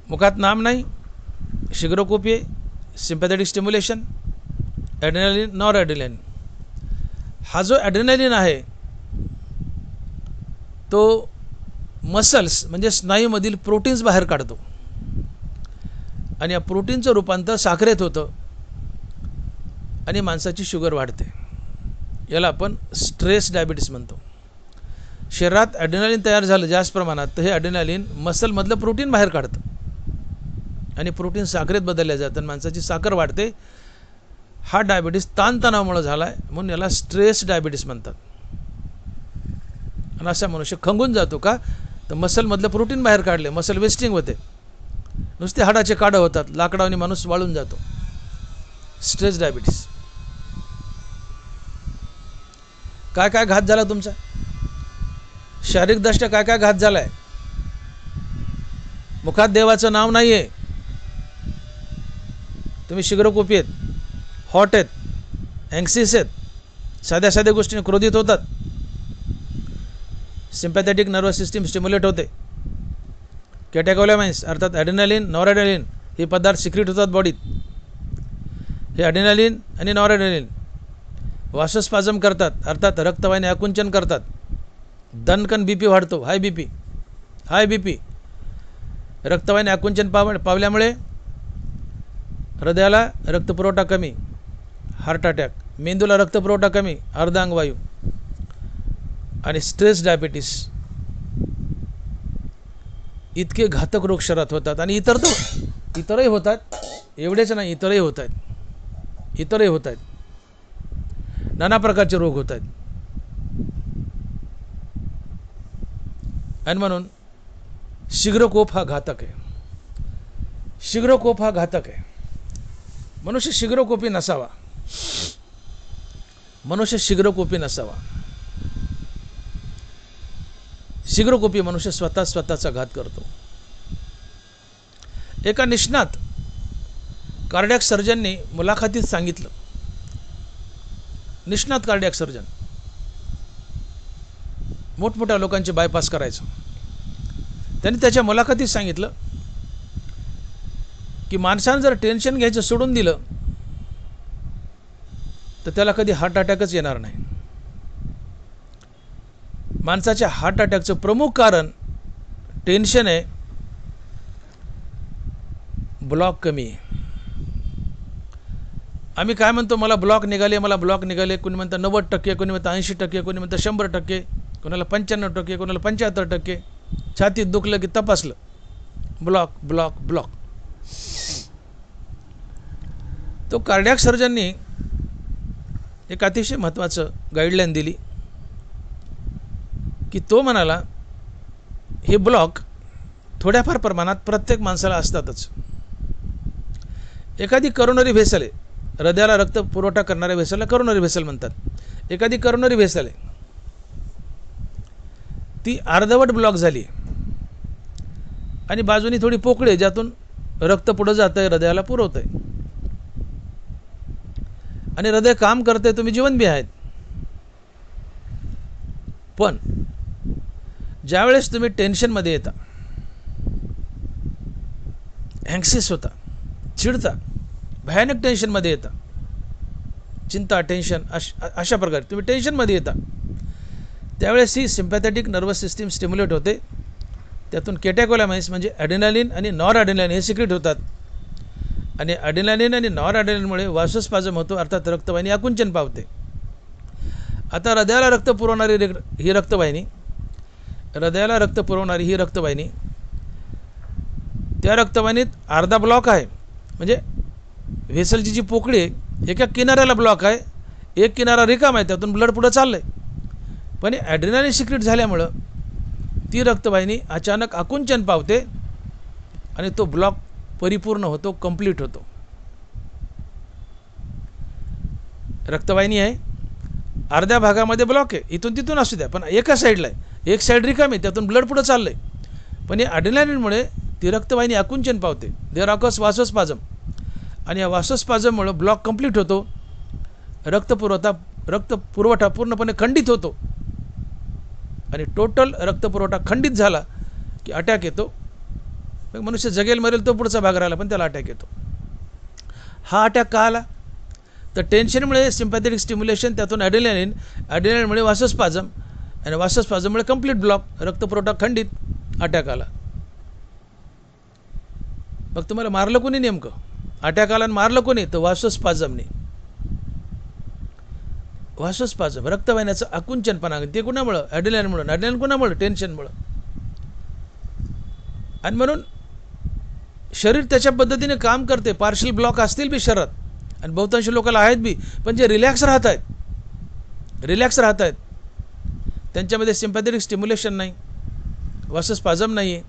मुखात नाम नाही, शीघ्रकोपी, sympathetic stimulation, adrenaline, nor adrenaline. हा जो ॲड्रेनालिन आहे तो मसल्स म्हणजे स्नायूमधील प्रोटीन्स बाहेर काढतो आणि या प्रोटीनचं रूपांतर साखरेत होतं आणि माणसाची शुगर वाढते. याला आपण स्ट्रेस डायबिटीस म्हणतो. शरीरात ॲड्रेनालिन तयार झालं जास्त प्रमाणात तर हे ॲड्रेनालिन मसलमधलं प्रोटीन बाहेर काढतं आणि प्रोटीन साखरेत बदलल्या जातं आणि माणसाची साखर वाढते. हा डायबिटीस ताणतणावामुळे झाला आहे म्हणून याला स्ट्रेस डायबिटीस म्हणतात. आणि असा मनुष्य खंगून जातो का तर मसलमधलं प्रोटीन बाहेर काढले, मसल वेस्टिंग होते, नुसते हाडाचे काढं होतात, लाकडाने माणूस वाळून जातो. Stress diabetes. काय काय घात झाला तुमचा, शारीरिकदृष्ट्या काय काय घात झाला आहे. मुखात देवाचं नाव नाही आहे, तुम्ही शीघ्रकोपी आहेत, हॉट आहेत, अँक्सियस आहेत, साध्या साध्या गोष्टीने क्रोधित होतात, सिम्पॅथेटिक नर्वस सिस्टीम स्टिम्युलेट होते, कॅटेकोलामाइन्स अर्थात ॲड्रेनालिन, नॉरॲड्रेनालिन हे पदार्थ सिक्रेट होतात बॉडीत. हे ॲड्रेनालिन आणि नॉरॲड्रेनालिन वासस्पाझम करतात अर्थात रक्तवाहिनी आकुंचन करतात. दणकन बीपी वाढतो, हाय बीपी. रक्तवाहिनी आकुंचन पावल्यामुळे हृदयाला रक्तपुरवठा कमी, हार्ट अटॅक, मेंदूला रक्तपुरवठा कमी, अर्धांगवायू आणि स्ट्रेस डायबिटीस. इतके घातक रोग शरीरात होतात आणि इतरही होतात. एवढेच नाही, इतरही होत आहेत. नाना प्रकारचे रोग होत आहेत. आणि म्हणून शीघ्रकोप हा घातक आहे. मनुष्य शीघ्रकोपी नसावा. शीघ्रकोपी मनुष्य स्वतःचा घात करतो. एका निष्णात कार्डियक सर्जनने मुलाखतीत सांगितलं, निष्णात कार्डियक सर्जन मोठमोठ्या लोकांचे बायपास करायचं. त्यांनी त्याच्या मुलाखतीत सांगितलं की माणसानं जर टेन्शन घ्यायचं सोडून दिलं तर त्याला कधी हार्ट अटॅकच येणार नाही. माणसाच्या हार्ट अटॅकचं प्रमुख कारण टेन्शन आहे, ब्लॉक कमी आहे. आम्ही काय म्हणतो, मला ब्लॉक निघाले. कोणी म्हणतं 90%, कोणी म्हणतं 80%, कोणी म्हणतं 100%, कोणाला 95%, कोणाला 75%. छातीत दुखलं की तपासलं, ब्लॉक. तो कार्डियक सर्जननी एक अतिशय महत्त्वाचं गाईडलाईन दिली की तो म्हणाला हे ब्लॉक थोड्याफार प्रमाणात प्रत्येक माणसाला असतातच. एखादी करोनरी व्हेसल आहे, हृदयाला रक्त पुरवठा करणाऱ्या व्हेसलला करोनरी व्हेसल म्हणतात. एखादी करोनरी व्हेसल आहे, ती अर्धवट ब्लॉक झाली आणि बाजूनी थोडी पोकळी आहे ज्यातून रक्त पुढे जात आहे, हृदयाला पुरवत आहे आणि हृदय काम करते, तुम्ही जिवंत बी आहेत. पण ज्यावेळेस तुम्ही टेन्शनमध्ये येता, अँक्सियस होता, चिडता, भयानक टेन्शनमध्ये येता, चिंता, टेन्शन अशा प्रकारे तुम्ही टेन्शनमध्ये येता, त्यावेळेस ही सिम्पॅथेटिक नर्वस सिस्टीम स्टिम्युलेट होते. त्यातून कॅटेकोलामाइन्स म्हणजे ॲड्रेनालिन आणि नॉर ॲड्रेनालिन हे सिक्रेट होतात आणि ॲड्रेनालिन आणि नॉर ॲड्रेनालिनमुळे वासस्पाझम होतो अर्थात रक्तवाहिनी आकुंचन पावते. आता हृदयाला रक्त पुरवणारी ही रक्तवाहिनी त्या रक्तवाहिनीत अर्धा ब्लॉक आहे, म्हणजे व्हेसलची जी पोकळी आहे एका किनाऱ्याला ब्लॉक आहे, एक किनारा रिकाम आहे, त्यातून ब्लड पुढे चाललं आहे. पण ॲड्रेनालिन सिक्रेट झाल्यामुळं ती रक्तवाहिनी अचानक आकुंचन पावते आणि तो ब्लॉक परिपूर्ण होतो, कंप्लीट होतो. रक्तवाहिनी आहे, अर्ध्या भागामध्ये ब्लॉक आहे, इथून तिथून असू द्या, पण एका साईडला आहे, एक साईड रिकामी आहे, त्यातून ब्लड पुढे चाललं आहे. पण या ॲड्रेनालिनमुळे ती रक्तवाहिनी आकुंचन पावते, देअर ऑकर्स वासोस्पाझम, आणि या वासोस्पाझममुळे ब्लॉक कंप्लीट होतो, रक्तपुरवठा पूर्णपणे खंडित होतो, आणि टोटल रक्तपुरवठा खंडित झाला की अटॅक येतो. मग मनुष्य जगेल मरेल तो पुढचा भाग राहिला, पण त्याला अटॅक येतो. हा अटॅक का आला? तर टेन्शनमुळे सिम्पॅथेटिक स्टिम्युलेशन, त्यातून ॲड्रेनालिनमुळे वासोस्पाझम, आणि वासोस्पाझममुळे कंप्लीट ब्लॉक, रक्तपुरवठा खंडित, अटॅक आला. मग तुम्हाला मारलं कोणी नेमकं? अटॅक आला आणि मारलं कोणी? तर वासोस्पाझमने. वासोस्पाझम, रक्तवाहिन्याचं आकुंचनपणा, ते कुणामुळं? ॲड्रेनालिनमुळं. ॲड्रेनालिन कुणामुळं? टेन्शनमुळं. आणि म्हणून शरीर त्याच्या पद्धतीने काम करते. पार्शल ब्लॉक असतील बी शरीरात, आणि बहुतांश लोकांना आहेत बी, पण जे रिलॅक्स राहत आहेत, त्यांच्यामध्ये सिम्पॅथेटिक स्टिम्युलेशन नाही, वासोस्पाझम नाही आहे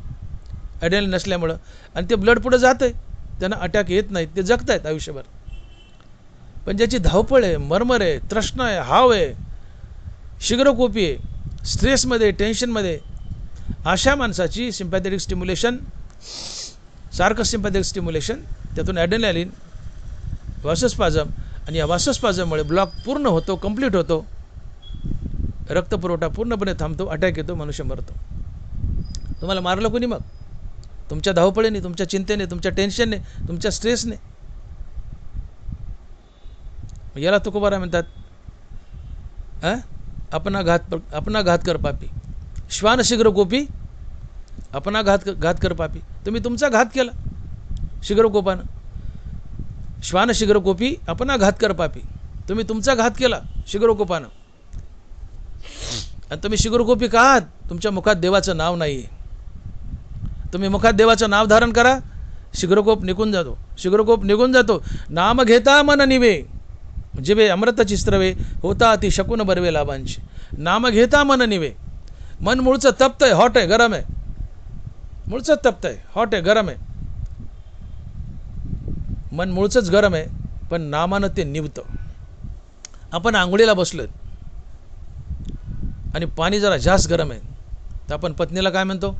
ॲड्रेनालिन नसल्यामुळं, आणि ते ब्लड पुढे जातं आहे, त्यांना अटॅक येत नाहीत, ते जगत आहेत आयुष्यभर. पण ज्याची धावपळ आहे, मरमर आहे, तृष्णा आहे, हाव आहे, शीघ्रकोपी आहे, स्ट्रेसमध्ये, टेन्शनमध्ये, अशा माणसाची सिम्पॅथेटिक स्टिम्युलेशन, सारखं सिम्पॅथेटिक स्टिम्युलेशन, त्यातून ॲड्रेनालिन, वासोस्पाझम, आणि या वासोस्पाझममुळे ब्लॉक पूर्ण होतो, कंप्लीट होतो, रक्तपुरवठा पूर्णपणे थांबतो, अटॅक येतो, मनुष्य मरतो. तुम्हाला मारलं कोणी? मग तुमच्या धावपळीने, तुमच्या चिंतेने, तुमच्या टेन्शनने, तुमच्या स्ट्रेसने. याला तुकोबारा म्हणतात, अपना घात कर पापी, श्वान शीघ्रकोपी अपना घात कर पापी. तुम्ही तुमचा घात केला शीघ्रकोपानं, श्वान शीघ्रकोपी अपना घात कर पापी, तुम्ही तुमचा घात केला शीघ्रकोपानं. आणि तुम्ही शीघ्रकोपी का आहात? तुमच्या मुखात देवाचं नाव नाही आहे. तुम्ही मुखात देवाचं नाव धारण करा, शीघ्रकोप निघून जातो, शीघ्रकोप निघून जातो. नाम घेता मन निवे, जिवे अमृत चिस्त्रवे, होता अति शकून बरवे लाभांची. नाम घेता मन निवे. मन मूळचं तप्त आहे, हॉट आहे, गरम आहे, मूळचं तप्त आहे, हॉट आहे, गरम आहे. मन मूळचंच गरम आहे, पण नामानं ते निवतं. आपण आंघोळीला बसलोय आणि पाणी जरा जास्त गरम आहे, तर आपण पत्नीला काय म्हणतो?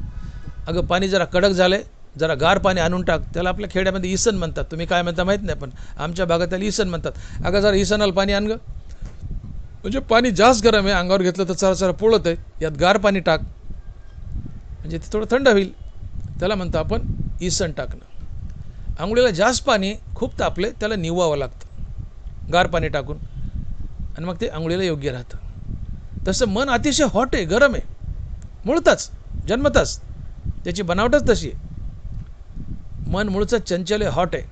अगं पाणी जरा कडक झालंय, जरा गार पाणी आणून टाक. त्याला आपल्या खेड्यामध्ये इसन म्हणतात, तुम्ही काय म्हणता माहीत नाही, पण आमच्या भागात त्याला इसन म्हणतात. अगं जरा इसनाला पाणी आण गं, म्हणजे पाणी जास्त गरम आहे, अंगावर घेतलं तर चरा चरा पोळत आहे, यात गार पाणी टाक, म्हणजे ते थोडं थंड होईल. त्याला म्हणतो आपण इसन टाकणं. आंघोळीला जास्त पाणी खूप तापले, त्याला निववावं लागतं गार पाणी टाकून, आणि मग ते आंघोळीला योग्य राहतं. तसं मन अतिशय हॉट आहे, गरम आहे, मुळताच जन्मताच त्याची बनावटच तशी आहे. मन मूळचं चंचल आहे, हॉट आहे,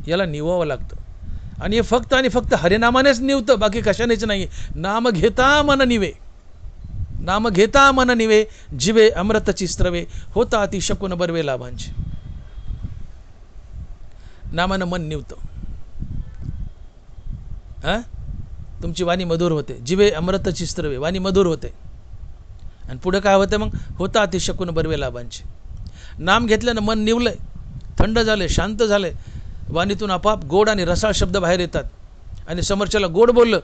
याला निववावं लागतं. आणि हे फक्त आणि फक्त हरिनामानेच निवतं, बाकी कशानेच नाही. नाम घेता मन निवे, नाम घेता मन निवे, जिवे अमृत चिस्त्रवे, होता अति शकून बरवे लाभांचे. नामानं मन निवतं, तुमची वाणी मधुर होते, जिवे अमृत चिस्त्रवे, वाणी मधुर होते. आणि पुढे काय होतं मग? होता अति शकून बरवे लाभांचे. नाम घेतल्यानं मन निवलंय, थंड झाले, शांत झाले, वाणीतून आपाप गोड आणि रसाळ शब्द बाहेर येतात, आणि समोरच्याला गोड बोललं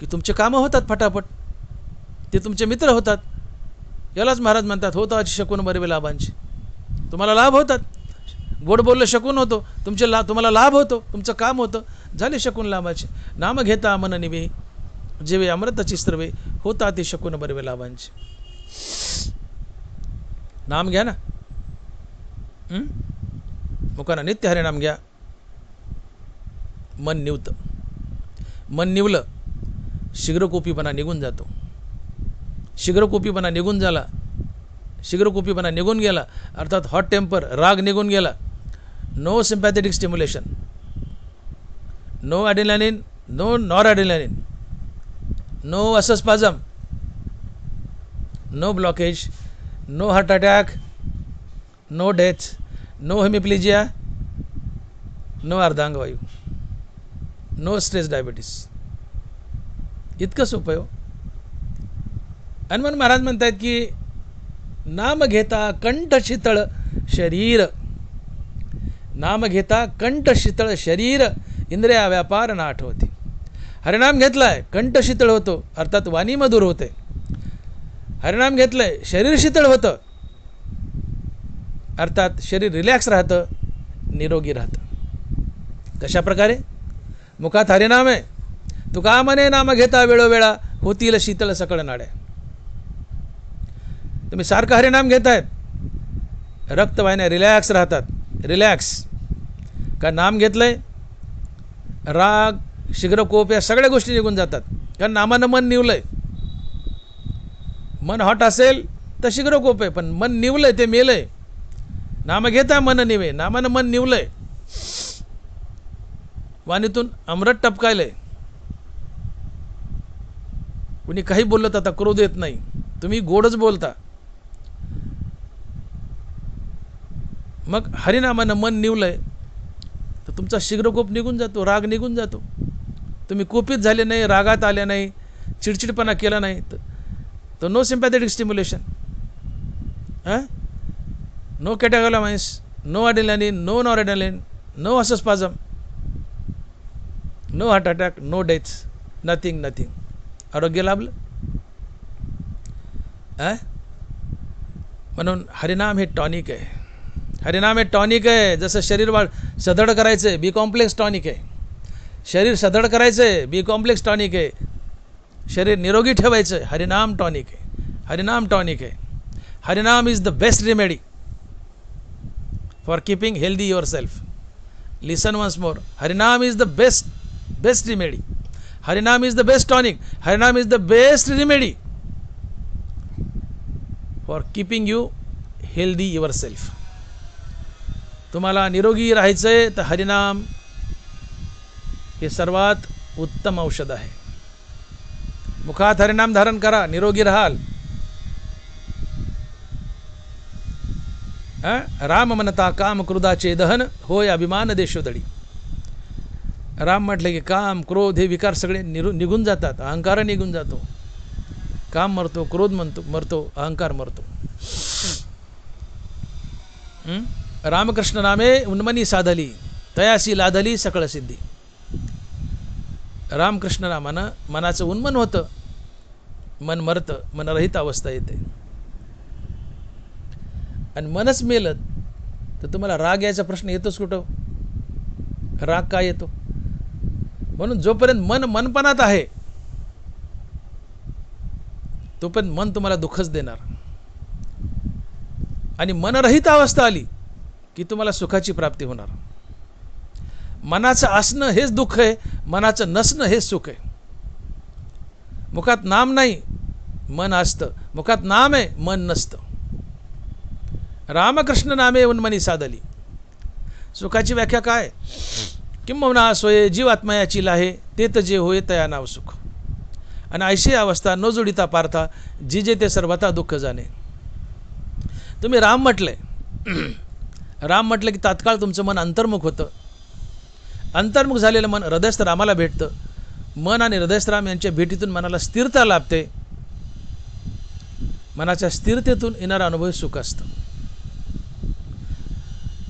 की तुमचे कामं होतात फटाफट, ते तुमचे मित्र होतात. यालाच महाराज म्हणतात होता अति शकून बरवे लाभांचे. तुम्हाला लाभ होतात, गोड बोललं शकून होतो, तुम्हाला लाभ होतो, तुमचं काम होतं, झाले शकून लाभाचे. नाम घेता मन निवे, जिवे अमृत चिस्त्रवे, होता ते शकून बरवे लाभांचे. नाम घ्या ना, मुखानं नित्य हरिनाम घ्या, मन निवतं. मन निवलं, शीघ्रकोपीपणा निघून जातो. शीघ्रकोपीपणा निघून झाला, शीघ्रकोपीपणा निघून गेला, अर्थात हॉट टेम्पर, राग निघून गेला. No sympathetic stimulation, no adrenaline, no nor adrenaline, no vasospasm, no blockage, no heart attack, no death, no hemiplegia, no अर्धांगवायू, नो स्ट्रेस डायबिटीस. इतकं सोपं आहे हो. हनुमान महाराज म्हणतात की नाम घेता कंठ शीतळ शरीर, नाम घेता कंठ शीतळ शरीर, इंद्रिया व्यापार ना आठवते. हरिनाम घेतलाय कंठ शीतळ होतो, अर्थात वाणी मधुर होते. हरिनाम घेतलंय शरीर शीतळ होतं, अर्थात शरीर रिलॅक्स राहतं, निरोगी राहतं. कशा प्रकारे? मुखात हरिनाम आहे, तुका म्हणे नाम घेता वेळोवेळा होतील शीतळ सकळ नाड्या. तुम्ही सारखं हरिनाम घेतायत, रक्तवाहिन्या रिलॅक्स राहतात. रिलॅक्स का? नाम घेतलंय, राग शीघ्रकोप या सगळ्या गोष्टी निघून जातात, कारण नामानं मन निवलंय. मन हॉट असेल तर शीघ्रकोप आहे, पण मन निवलंय ते मेलंय. नाम घेता मन निवे, नामानं मन निवलंय, वाणीतून अमृत टपकायलंय. कुणी काही बोललं तर आता क्रोध येत नाही, तुम्ही गोडच बोलता. मग हरिनामानं मन निवलंय तर तुमचा शीघ्रकोप निघून जातो, राग निघून जातो. तुम्ही कोपित झाले नाही, रागात आले नाही, चिडचिडपणा केला नाही, तर no sympathetic stimulation, no catecholamines, no adrenaline, no noradrenaline, no vasospasm, no heart attack, no deaths, nothing nothing. आरोग्य लाभलं. म्हणून हरिनाम हे टॉनिक आहे. हरिनाम हे टॉनिक आहे. जसं शरीर सदृढ करायचं आहे, बी कॉम्प्लेक्स टॉनिक आहे. शरीर सदृढ करायचं आहे, बी कॉम्प्लेक्स टॉनिक आहे. शरीर निरोगी ठेवायचं आहे, हरिनाम टॉनिक आहे. हरिनाम टॉनिक आहे. Harinam is the best remedy for keeping healthy yourself. Listen once more. Harinam is the best remedy. Harinam is the best tonic. Harinam is the best remedy for keeping you healthy yourself. तुम्हाला निरोगी राहायचं आहे तर हरिनाम हे सर्वात उत्तम औषध आहे. मुखात हरिनाम धारण करा, निरोगी राहाल. राम म्हणता काम क्रोधाचे दहन होय अभिमान देशोदडी. राम म्हटले की काम क्रोध हे विकार सगळे निघून जातात, अहंकार निघून जातो. काम मरतो, क्रोध मरतो, अहंकार मरतो. रामकृष्ण नामे उन्मनी साधली तयासी लाधली सकळ सिद्धी. रामकृष्ण नामानं मनाचं उन्मन होतं, मन मरतं, मनरहित अवस्था येते. आणि मनच मेलं तर तुम्हाला राग यायचा प्रश्न येतोच कुठं? राग काय येतो? म्हणून जोपर्यंत मन मनपणात आहे तोपर्यंत मन तुम्हाला दुःखच देणार. आणि मनरहित अवस्था आली की तुम्हाला सुखाची प्राप्ती होणार. मनाचं असणं हेच दुःख आहे, मनाचं नसणं हेच सुख आहे. मुखात नाम नाही, मन असतं. मुखात नाम आहे, मन नसतं. रामकृष्ण नामे उन्मनी साधली. सुखाची व्याख्या काय? किंबहुना सोये जीवात्मयाची लाहे ते जे होय तया नाव सुख. आणि ऐशी अवस्था न जोडिता पार्था जिजे ते सर्वथा दुःख जाणे. तुम्ही राम म्हटले, राम म्हटलं की तात्काळ तुमचं मन अंतर्मुख होतं. अंतर्मुख झालेलं मन हृदयस्थ रामाला भेटतं. मन आणि हृदयस्थ राम यांच्या भेटीतून मनाला स्थिरता लाभते. मनाच्या स्थिरतेतून येणारा अनुभव सुख असतं.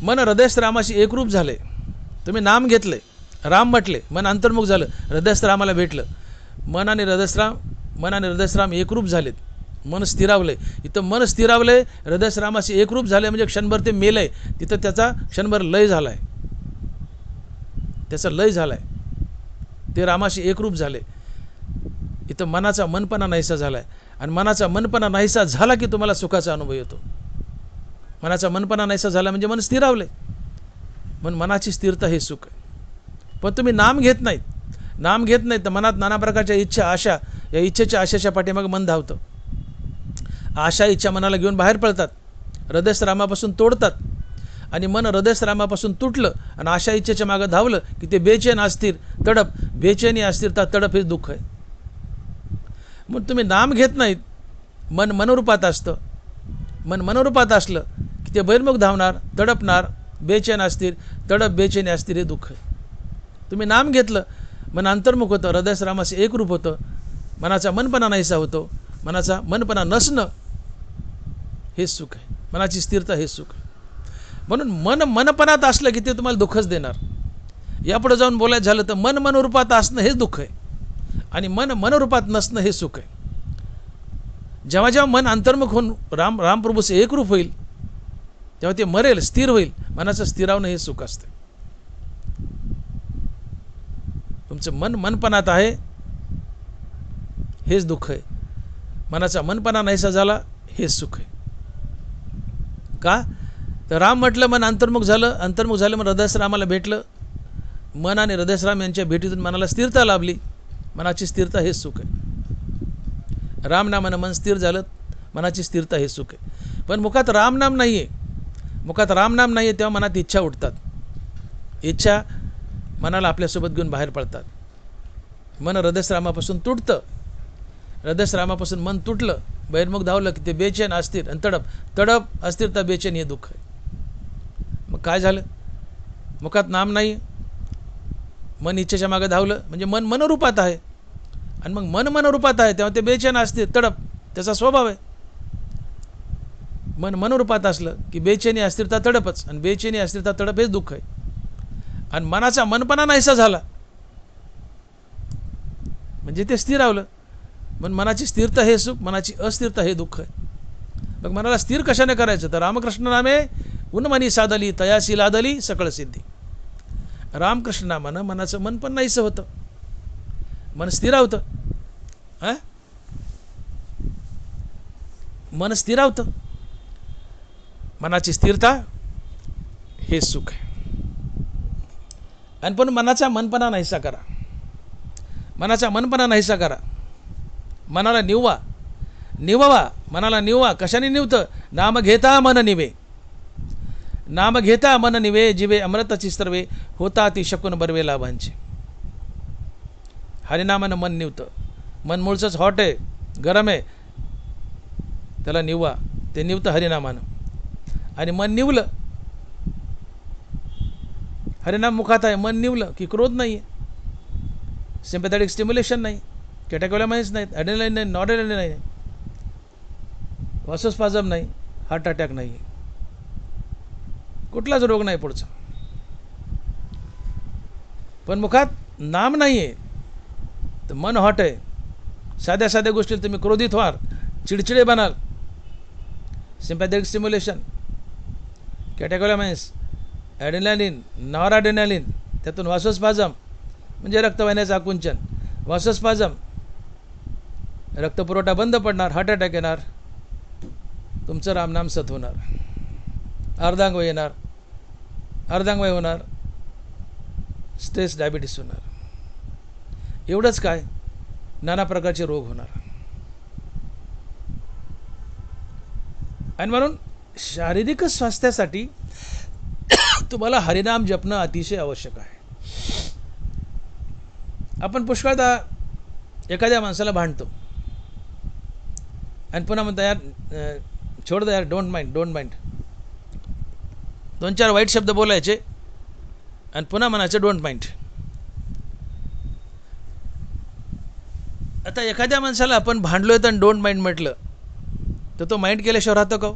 मन हृदयस्थ रामाशी एकरूप झाले. तुम्ही नाम घेतले, राम म्हटले, मन अंतर्मुख झालं, हृदयस्थ रामाला भेटलं. मन आणि हृदयस्थ राम एकरूप झालेत. मन स्थिरावले. इथं मन स्थिरावले, हृदयस्थ रामाशी एकरूप झाले म्हणजे क्षणभर ते मेलंय. तिथं त्याचा क्षणभर लय झालाय, त्याचा लय झालाय. ते रामाशी एकरूप झाले. इथं मनाचा मनपणा नाहीसा झालाय. आणि मनाचा मनपणा नाहीसा झाला की तुम्हाला सुखाचा अनुभव येतो. मनाचा मनपणा नाहीसा झाला म्हणजे मन स्थिरावले. म्हणून मनाची स्थिरता हे सुख आहे. पण तुम्ही नाम घेत नाहीत. नाम घेत नाहीत तर मनात नाना प्रकारच्या इच्छा, आशा, या इच्छेच्या आशेच्या पाठीमागे मन धावतं. आशा इच्छा मनाला घेऊन बाहेर पडतात, हृदयस्थ रामापासून तोडतात. आणि मन हृदयस्थ रामापासून तुटलं आणि आशा इच्छेच्या मागे धावलं की ते बेचैन, अस्थिर, तडप. बेचैनी, अस्थिरता, तडप हे दुःख आहे. मग तुम्ही नाम घेत नाहीत, मन मनोरूपात असतं. मन मनोरूपात असलं की ते बहिर्मुख धावणार, तडपणार, बेचैन अस्थिर, तडप, बेचैनी, अस्थिर हे दुःख आहे. तुम्ही नाम घेतलं, मन अंतर्मुख होतं, हृदयस्थ रामाशी एकरूप होतं, मनाचा मनपणा नाहीसा होतो. मनाचा मनपणा नसणं हेच सुख आहे, मनाची स्थिरता हेच सुख आहे. म्हणून मनपणात असलं की ते तुम्हाला दुःखच देणार. यापुढे जाऊन बोलायचं झालं तर मनरूपात असणं हेच दुःख आहे आणि मनरूपात नसणं हे सुख आहे. जेव्हा जेव्हा मन अंतर्मुख होऊन रामप्रभूचे एकरूप होईल तेव्हा ते मरेल, स्थिर होईल. मनाचं स्थिरावणं हे सुख असतं. तुमचं मनपणात आहे हेच दुःख आहे, मनाचा मनपणा नाहीसा झाला हेच सुख आहे. का तर राम म्हटलं मन अंतर्मुख झालं मग हृदयसरामाला भेटलं. मन आणि हृदयसराम यांच्या भेटीतून मनाला स्थिरता लाभली. मनाची स्थिरता हेच सुख आहे. रामनामानं मन स्थिर झालं, मनाची स्थिरता हे सुख आहे. पण मुखात रामनाम नाही आहे, तेव्हा मनात इच्छा उठतात. इच्छा मनाला आपल्यासोबत घेऊन बाहेर पडतात. मन हृदयसरामापासून तुटतं. हृदयसरामापासून मन तुटलं, बहिर्मुख धावलं की ते बेचैन, अस्थिर आणि तडप अस्थिरता, बेचैन हे दुःख आहे. मग काय झालं? मुखात नाम नाही, मन इच्छेच्या मागे धावलं म्हणजे मन मनरूपात आहे. आणि मग मन मनरूपात आहे तेव्हा ते बेचैन, अस्थिर, तडप त्याचा स्वभाव आहे. मन मनरूपात असलं की बेचैनी, अस्थिरता, तडपच. आणि बेचैनी, अस्थिरता, तडप हेच दुःख आहे. आणि मनाचा मनपणा नाहीसा झाला म्हणजे ते स्थिरावलं. पण मनाची स्थिरता हे सुख, मनाची अस्थिरता हे दुःख आहे. मग मनाला स्थिर कशाने करायचं? तर रामकृष्ण नामे उन्मनी साधली, तयासी लादली सकळ सिद्धी. रामकृष्ण नामानं मनाचं मन पण नाहीसं होतं, मन स्थिरावतं. मन स्थिरावतं. मनाची स्थिरता हे सुख आहे. आणि पण मनाचा मनपणा नाहीसा करा, मनाचा मनपणा नाहीसा करा. मनाला निववा, मनाला निववा. कशाने निवतं? नाम घेता मन निवे, नाम घेता मन निवे, जिवे अमृताची सर्वे, होता ती शकून बरवे लाभांचे. हरिनामानं मन निवतं. मन मूळचंच हॉट आहे, गरम आहे, त्याला निववा. ते निवतं हरिनामानं. आणि मन निवलं, हरिनाम मुखात आहे, मन निवलं की क्रोध नाही आहे, सिम्पॅथॅटिक स्टिम्युलेशन नाही, कॅटेकोलॅमाइन्स नाहीत, ॲड्रेनालाईन नाही, नॉर्ड्रेनालाईन नाही, वासोस्पाझम नाही, हार्ट अटॅक नाही, कुठलाच रोग नाही पुढचा. पण मुखात नाम नाही आहे तर मन हॉट आहे. साध्या साध्या गोष्टीला तुम्ही क्रोधित व्हाल, चिडचिडे बनाल. सिम्पॅथॅटिक स्टिम्युलेशन, कॅटेकोलॅमाइन्स, ॲड्रेनालिन, नॉरॲड्रेनालिन, त्यातून वासोस्पाझम म्हणजे रक्तवाहिन्याचं आकुंचन, वासोस्पाझम, रक्तपुरवठा बंद पडणार, हार्ट अटॅक येणार, तुमचं रामनाम सत होणार, अर्धांगवायू येणार, अर्धांगवायू होणार, स्ट्रेस, डायबिटीस होणार. एवढंच काय, नाना प्रकारचे रोग होणार. आणि म्हणून शारीरिक स्वास्थ्यासाठी तुम्हाला हरिनाम जपणं अतिशय आवश्यक आहे. आपण पुष्कळदा एखाद्या माणसाला भांडतो आणि पुन्हा म्हणता यार छोड दे यार, डोंट माइंड. 2-4 वाईट शब्द बोलायचे आणि पुन्हा म्हणायचं डोंट माइंड. आता एखाद्या माणसाला आपण भांडलोय तर डोंट माइंड म्हटलं तर तो माइंड केल्याशिवाय राहतो का?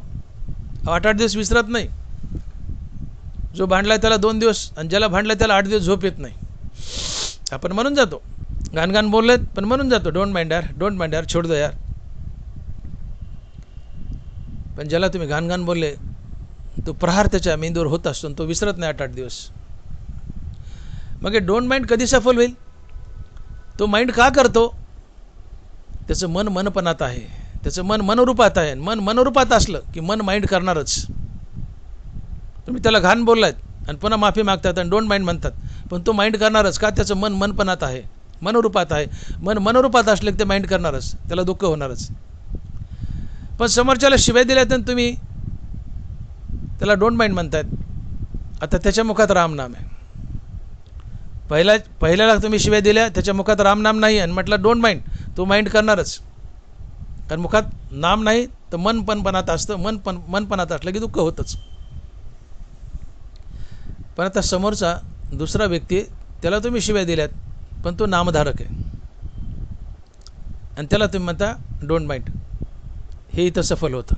8-8 दिवस विसरत नाही. जो भांडलाय त्याला 2 दिवस आणि ज्याला भांडलाय त्याला 8 दिवस झोप येत नाही. आपण म्हणून जातो, घाण बोललेत पण म्हणून जातो डोंट माइंड यार, छोड दो यार. पण ज्याला तुम्ही घाण बोलले तो प्रहार त्याच्या मेंदूवर होत असतो, तो विसरत नाही 8-8 दिवस. मग हे डोंट माइंड कधी सफल होईल? तो माइंड का करतो? त्याचं मन मनपणात आहे, त्याचं मन मनरूपात आहे. मन मनरूपात असलं की मन माइंड करणारच. तुम्ही त्याला घाण बोललात आणि पुन्हा माफी मागतात आणि डोंट माइंड म्हणतात, पण तो माइंड करणारच. का? त्याचं मन मनपणात आहे, मनरूपात आहे. मन मनरूपात असले की ते माइंड करणारच, त्याला दुःख होणारच. पण समोरच्याला शिव्या दिल्यात आणि तुम्ही त्याला डोंट माइंड म्हणतायत. आता त्याच्या मुखात रामनाम आहे. पहिल्याला तुम्ही शिव्या दिल्या, त्याच्या मुखात रामनाम नाही आणि म्हटलं डोंट माइंड, तो माइंड करणारच. कारण मुखात नाम नाही तर मन पणपणात असतं. मनपणात असलं की दुःख होतंच. पण आता समोरचा दुसरा व्यक्ती, त्याला तुम्ही शिव्या दिल्यात पण तो नामधारक आहे. आणि त्याला तुम्ही म्हणता डोंट माइंड, हे इथं सफल होतं.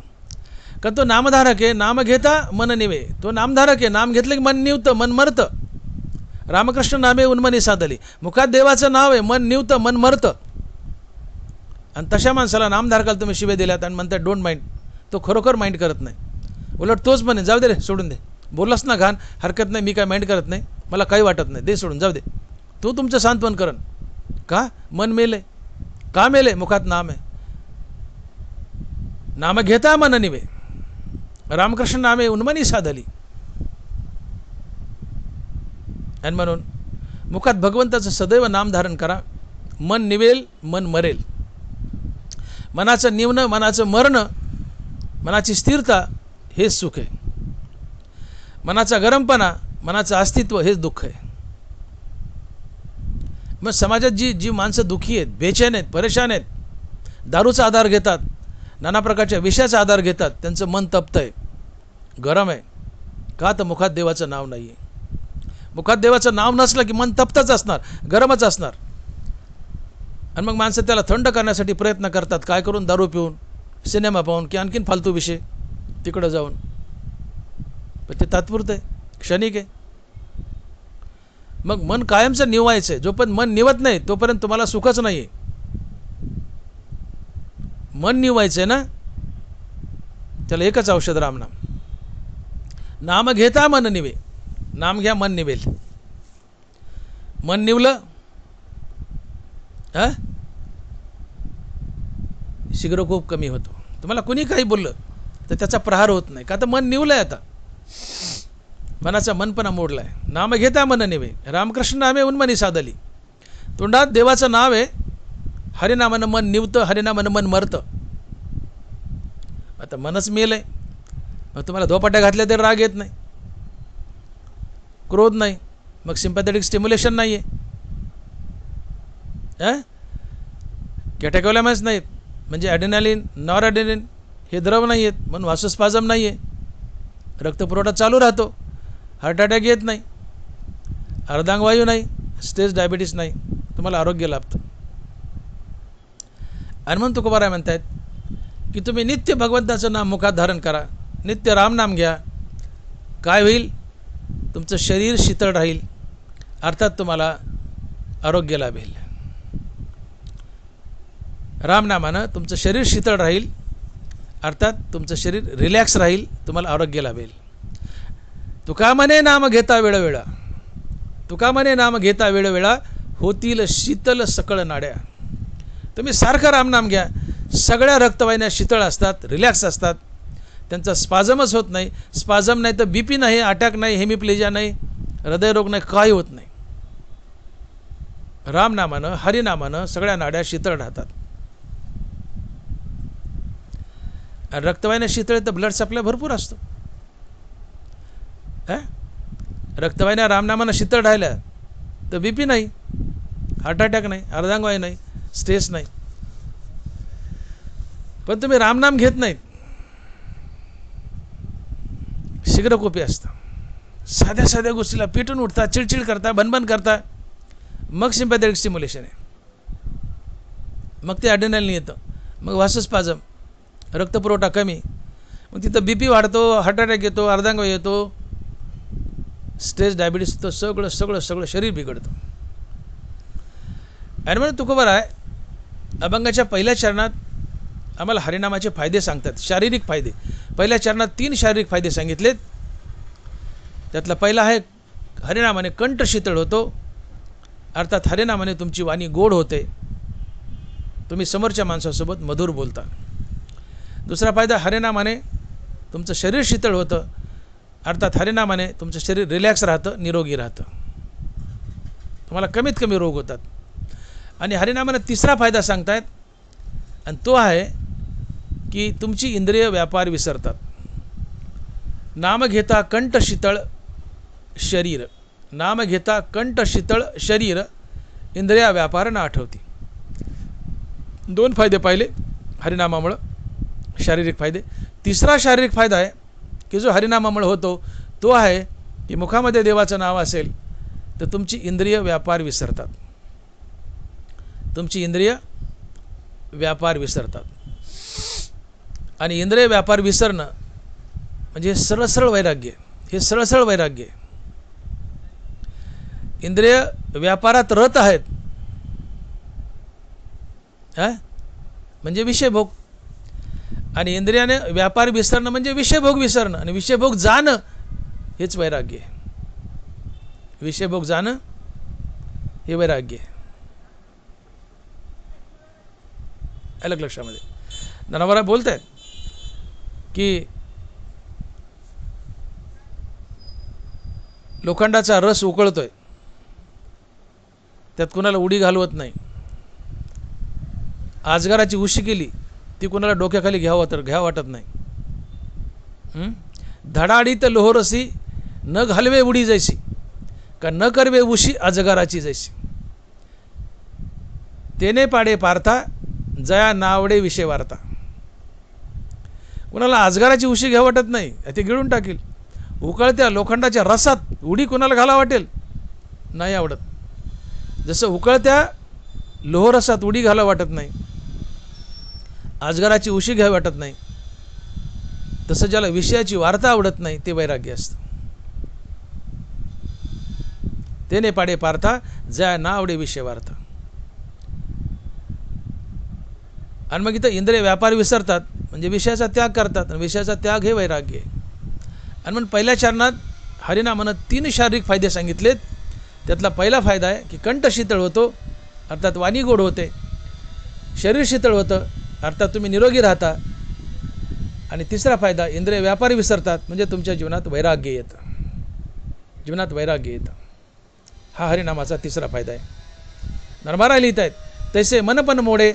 कारण तो नामधारक आहे. नाम घेता मन निवे. तो नामधारक आहे. नाम घेतलं की मन निवतं, मन मरतं. रामकृष्ण नामे उन्मनी साधली. मुखात देवाचं नाव आहे, मन निवतं, मन मरतं. आणि तशा माणसाला नामधारकाला तुम्ही शिवे दिल्यात आणि म्हणतात डोंट माइंड, तो खरोखर माइंड करत नाही. उलट तोच म्हणे जाऊ दे रे, सोडून दे, बोललास ना घाण, हरकत नाही, मी काय माइंड करत नाही, मला काही वाटत नाही, दे सोडून, जाऊ दे. तू तुमचं सांत्वन करण का? मन मेले. का मेले? मुखात नाम आहे. नाम घेता मन निवे. रामकृष्ण नामे उन्मनी साधली. आणि म्हणून मुखात भगवंताचं सदैव नाम धारण करा. मन निवेल, मन मरेल. मनाचं निवणं, मनाचं मरणं, मनाची स्थिरता हेच सुख आहे. मनाचा गरमपणा, मनाचं अस्तित्व हेच दुःख आहे. मग समाजात जी माणसं दुःखी आहेत, बेचैन आहेत, परेशान आहेत, दारूचा आधार घेतात, नाना प्रकारच्या विषयाचा आधार घेतात, त्यांचं मन तप्त आहे, गरम आहे. का? तर मुखात देवाचं नाव नाही आहे. मुखात देवाचं नाव नसलं की मन तप्तच असणार, गरमच असणार. आणि मग माणसं त्याला थंड करण्यासाठी प्रयत्न करतात. काय करून? दारू पिऊन, सिनेमा पाहून, की आणखीन फालतू विषय तिकडं जाऊन. पण ते तात्पुरतं आहे, क्षणिक आहे. मग मन कायमचं निवायचं आहे. जोपर्यंत मन निवत नाही तोपर्यंत तुम्हाला सुखच नाही आहे. मन निवायचं आहे ना, त्याला एकच औषध, रामनाम. नाम घेता मन निवे. नाम घ्या, मन निवेल. मन निवलं, शीघ्र खूप कमी होतो. तुम्हाला कुणी काही बोललं तर त्याचा प्रहार होत नाही. का? तर मन निवलंय. आता मनाचा मनपणा मोडलाय. नाम घेता मन निवे. रामकृष्ण नामे उन्मनी साधली. तोंडात देवाचं नाव आहे, हरिनामानं मन निवतं, हरिनामानं मन मरतं. आता मनच मेलंय. मग तुम्हाला धोपाट्या घातल्या तरी राग येत नाही, क्रोध नाही, मग सिम्पॅथेटिक स्टिम्युलेशन नाही आहे, कॅटेकोलॅमस नाहीत, म्हणजे ॲड्रेनालिन, नॉर ॲड्रेनालिन हे द्रव नाही आहेत, म्हणून वासोस्पाझम नाही आहे, रक्तपुरवठा चालू राहतो, हार्ट अटॅक येत नाही, अर्धांगवायू नाही, स्टेज डायबिटीस नाही, तुम्हाला आरोग्य लाभतं. आणि म्हणून तुकोबाराय म्हणतायत की तुम्ही नित्य भगवंताचं नाम मुखात धारण करा, नित्य रामनाम घ्या. काय होईल? तुमचं शरीर शीतळ राहील, अर्थात तुम्हाला आरोग्य लाभेल. रामनामानं तुमचं शरीर शीतळ राहील, अर्थात तुमचं शरीर रिलॅक्स राहील, तुम्हाला आरोग्य लाभेल. तुका म्हणे नाम घेता वेळोवेळा. तुका म्हणे नाम घेता वेळोवेळा, होतील शीतल सकळ नाड्या. तुम्ही सारखं रामनाम घ्या, सगळ्या रक्तवाहिन्या शीतळ असतात, रिलॅक्स असतात, त्यांचा स्पाझमच होत नाही. स्पाझम नाही तर बीपी नाही, अटॅक नाही, हेमिप्लेजिया नाही, हृदयरोग नाही, काही होत नाही. रामनामानं, हरिनामानं सगळ्या नाड्या शीतळ राहतात. आणि रक्तवाहिन्या शीतळ तर ब्लड सप्लाय भरपूर असतो. रक्तवाहिन्या रामनामानं शीतळ राहिल्या तर बीपी नाही, हार्ट अटॅक नाही, अर्धांगवायू नाही, स्ट्रेस नाही. पण तुम्ही रामनाम घेत नाहीत, शीघ्रकोपी असतं, साध्या साध्या गोष्टीला पेटून उठता, चिडचिड करता, बनबन करता, मग सिम्पॅथेटिक स्टिम्युलेशन आहे, मग ते ॲड्रेनालिन येतं, मग वासोस्पाझम, रक्तपुरवठा कमी, मग तिथं बीपी वाढतो, हार्ट अटॅक येतो, अर्धांगवायू येतो, स्ट्रेस, डायबिटीस येतो, सगळं सगळं सगळं शरीर बिघडतं. आणि म्हणून तुकोबाराय अभंगाच्या पहिल्या चरणात आम्हाला हरिनामाचे फायदे सांगतात, शारीरिक फायदे. पहिल्या चरणात 3 शारीरिक फायदे सांगितलेत. त्यातला पहिला आहे हरिनामाने कंठ शीतळ होतो, अर्थात हरिनामाने तुमची वाणी गोड होते, तुम्ही समोरच्या माणसासोबत मधुर बोलता. दुसरा फायदा, हरिनामाने तुमचं शरीर शीतळ होतं, अर्थात हरिनामाने तुमचं शरीर रिलॅक्स राहतं, निरोगी राहतं, तुम्हाला कमीत कमी रोग होतात. आणि हरिनामाने तिसरा फायदा सांगतायत, आणि तो आहे की तुमची इंद्रिय व्यापार विसरतात. नाम घेता कंठ शीतळ शरीर. नाम घेता कंठ शीतळ शरीर, इंद्रिया व्यापार न आठवती. 2 फायदे पाहिले हरिनामामुळं, शारीरिक फायदे. तिसरा शारीरिक फायदा आहे की जो हरिनामामुळे होतो, तो आहे की मुखामध्ये देवाचं नाव असेल तर तुमची इंद्रिय व्यापार विसरतात. तुमची इंद्रिय व्यापार विसरतात. आणि इंद्रिय व्यापार विसरणं म्हणजे सरळ वैराग्य. हे सरळ वैराग्य. इंद्रिय व्यापारात रत आहेत म्हणजे विषयभोग. आणि इंद्रियाने व्यापार विसरणं म्हणजे विषयभोग विसरणं. आणि विषयभोग जाणं हेच वैराग्य. विषयभोग जाणं हे वैराग्य. अलग लक्षामध्ये नानाबारा बोलत आहेत की लोखंडाचा रस उकळतोय, त्यात कुणाला उडी घालवत नाही. आजगराची उशी केली ती कुणाला डोक्याखाली घ्यावं वाटत नाही. धडाडीत लोहरसी न घालवे उडी जैसी, का न करवे उशी अजगराची जैसी. तेने पाडे पार्था जया नावडे विषय वार्ता. कुणाला आजगराची उशी घ्यावं वाटत नाही, ते गिळून टाकील. उकळत्या लोखंडाच्या रसात उडी कुणाला घाला वाटेल, नाही आवडत. जसं उकळत्या लोहरसात उडी घाला वाटत नाही, आजगराची उशी घ्यावी वाटत नाही, तसं ज्याला विषयाची वार्ता आवडत नाही ते वैराग्य असतं. तेने पाडे पार्था जया ना आवडे विषय वार्ता. आणि मग इथं इंद्रिय व्यापार विसरतात म्हणजे विषयाचा त्याग करतात. आणि विषयाचा त्याग हे वैराग्य आहे. आणि म्हणून पहिल्या चरणात हरिनामानं 3 शारीरिक फायदे सांगितलेत. त्यातला पहिला फायदा आहे की कंठ शीतळ होतो, अर्थात वाणी गोड होते. शरीर शीतळ होतं, अर्थात तुम्ही निरोगी राहता. आणि तिसरा फायदा इंद्रिय व्यापार विसरतात म्हणजे तुमच्या जीवनात वैराग्य येतं. जीवनात वैराग्य येतं. हा हरिनामाचा तिसरा फायदा आहे. नरमारा लिहित आहेत, तैसे मनपन मोडे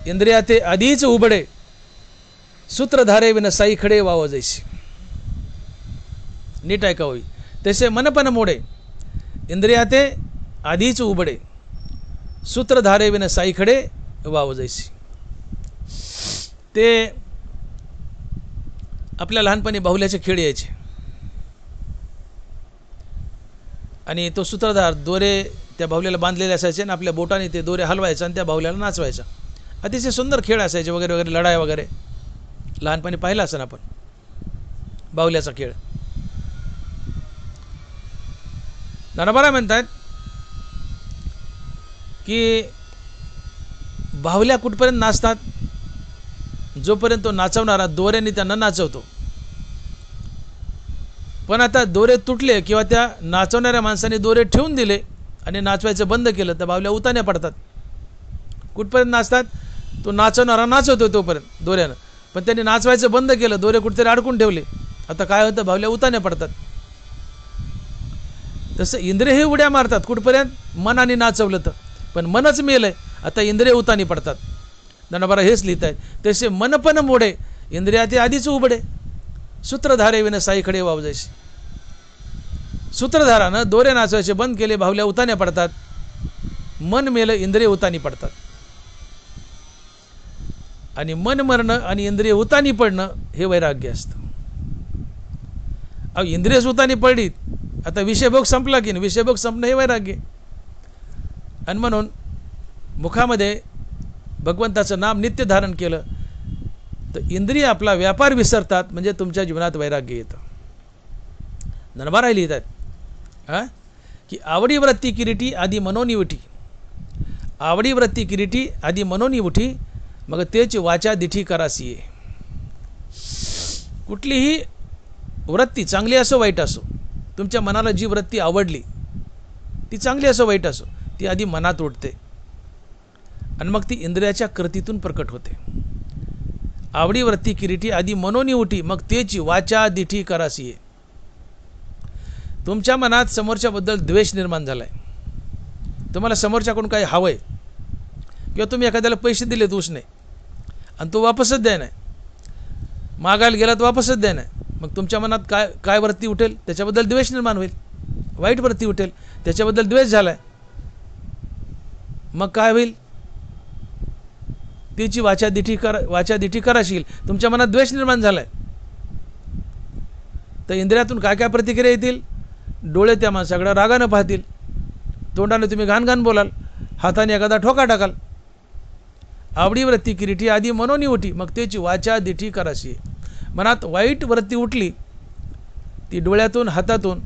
इंद्रिया ते आधीच उबडे, सूत्रधारे विन साई खडे वाव जैसी. नीट ऐका होई. तैसे मनपन मोडे इंद्रिया ते आधीच उबडे, सूत्रधारे विन साई खडे वाव जैसी. ते आपल्या लहानपणी बाहुल्याचे खेळ यायचे आणि तो सूत्रधार दोरे त्या बाहुल्याला बांधलेले असायचे आणि आपल्या बोटाने ते दोरे हलवायचा आणि त्या बाहुल्याला नाचवायचा. अतिशय सुंदर खेळ असायचे वगैरे वगैरे, लढाई वगैरे. लहानपणी पाहिला असेल आपण बाहुल्याचा खेळ. नानाबारा म्हणतात की बाहुल्या कुठपर्यंत नाचतात, जोपर्यंत तो नाचवणारा दोऱ्याने त्यांना नाचवतो. पण आता दोरे तुटले किंवा त्या नाचवणाऱ्या माणसाने दोरे ठेवून दिले आणि नाचवायचं बंद केलं तर बाहुल्या उतान्या पडतात. कुठपर्यंत नाचतात, तो नाचवणारा नाचवतो तोपर्यंत दोऱ्यानं. पण त्यांनी नाचवायचं बंद केलं, दोरे कुठेतरी अडकून ठेवले, आता काय होतं, बाहुल्या उतान्या पडतात. तसं इंद्रिय हे उड्या मारतात कुठपर्यंत, मनाने नाचवलं तर. पण मनच मेलंय, आता इंद्रिय उतानी पडतात. दंडबारा हेच लिहित आहेत, तसे मनपण मोडे इंद्रिया ते आधीच उबडे, सूत्रधारे विन साईकडे वाव जैसे. सूत्रधारानं दोरे नाचवायचे बंद केले, बाहुल्या उतान्या पडतात. मन मेलं, इंद्रिय उतानी पडतात. आणि मन मरणं आणि इंद्रिय उतानी पडणं हे वैराग्य असतं. इंद्रिय उतानी पडली, आता विषयभोग संपला की नाही, विषयभोग संपणं हे वैराग्य. आणि म्हणून मुखामध्ये भगवंताचं नाम नित्य धारण केलं तर इंद्रिय आपला व्यापार विसरतात म्हणजे तुमच्या जीवनात वैराग्य येतं. नरबारा लिहित आहेत की आवडी वृत्ती किरीटी आधी मनोनी उठी, आवडी वृत्ती किरीटी आधी मनोनी उठी, मग तेच वाचा दिठी करासी. कुठलीही वृत्ती चांगली असो वाईट असो, तुमच्या मनाला जी वृत्ती आवडली ती चांगली असो वाईट असो, ती आधी मनात उठते आणि मग ती इंद्रियाच्या कृतीतून प्रकट होते. आवडी वृत्ती किरीटी आधी मनोनी उठी, मग तेची वाचा दिठी करासी. तुमच्या मनात समोरच्याबद्दल द्वेष निर्माण झालाय, तुम्हाला समोरच्याकडून काही हवंय किंवा तुम्ही एखाद्याला पैसे दिलेत उसने आणि तो वापसच द्याय नाही, मागायला गेला तर वापसच द्याय नाही, मग तुमच्या मनात काय काय वृत्ती उठेल, त्याच्याबद्दल द्वेष निर्माण होईल. वाईट वृत्ती उठेल, त्याच्याबद्दल द्वेष झालाय, मग काय होईल, तिची वाचा दिठी कराशील. तुमच्या मनात द्वेष निर्माण झालाय तर इंद्रियातून काय काय प्रतिक्रिया येतील, डोळे त्या माणसाकडे रागानं पाहतील, तोंडाने तुम्ही घाण घाण बोलाल, हाताने एखादा ठोका टाकाल. आवडी वृत्ती किरीटी आधी मनोनी उठी मग त्याची वाचा दिठी कराशी. मनात वाईट वृत्ती उठली ती डोळ्यातून हातातून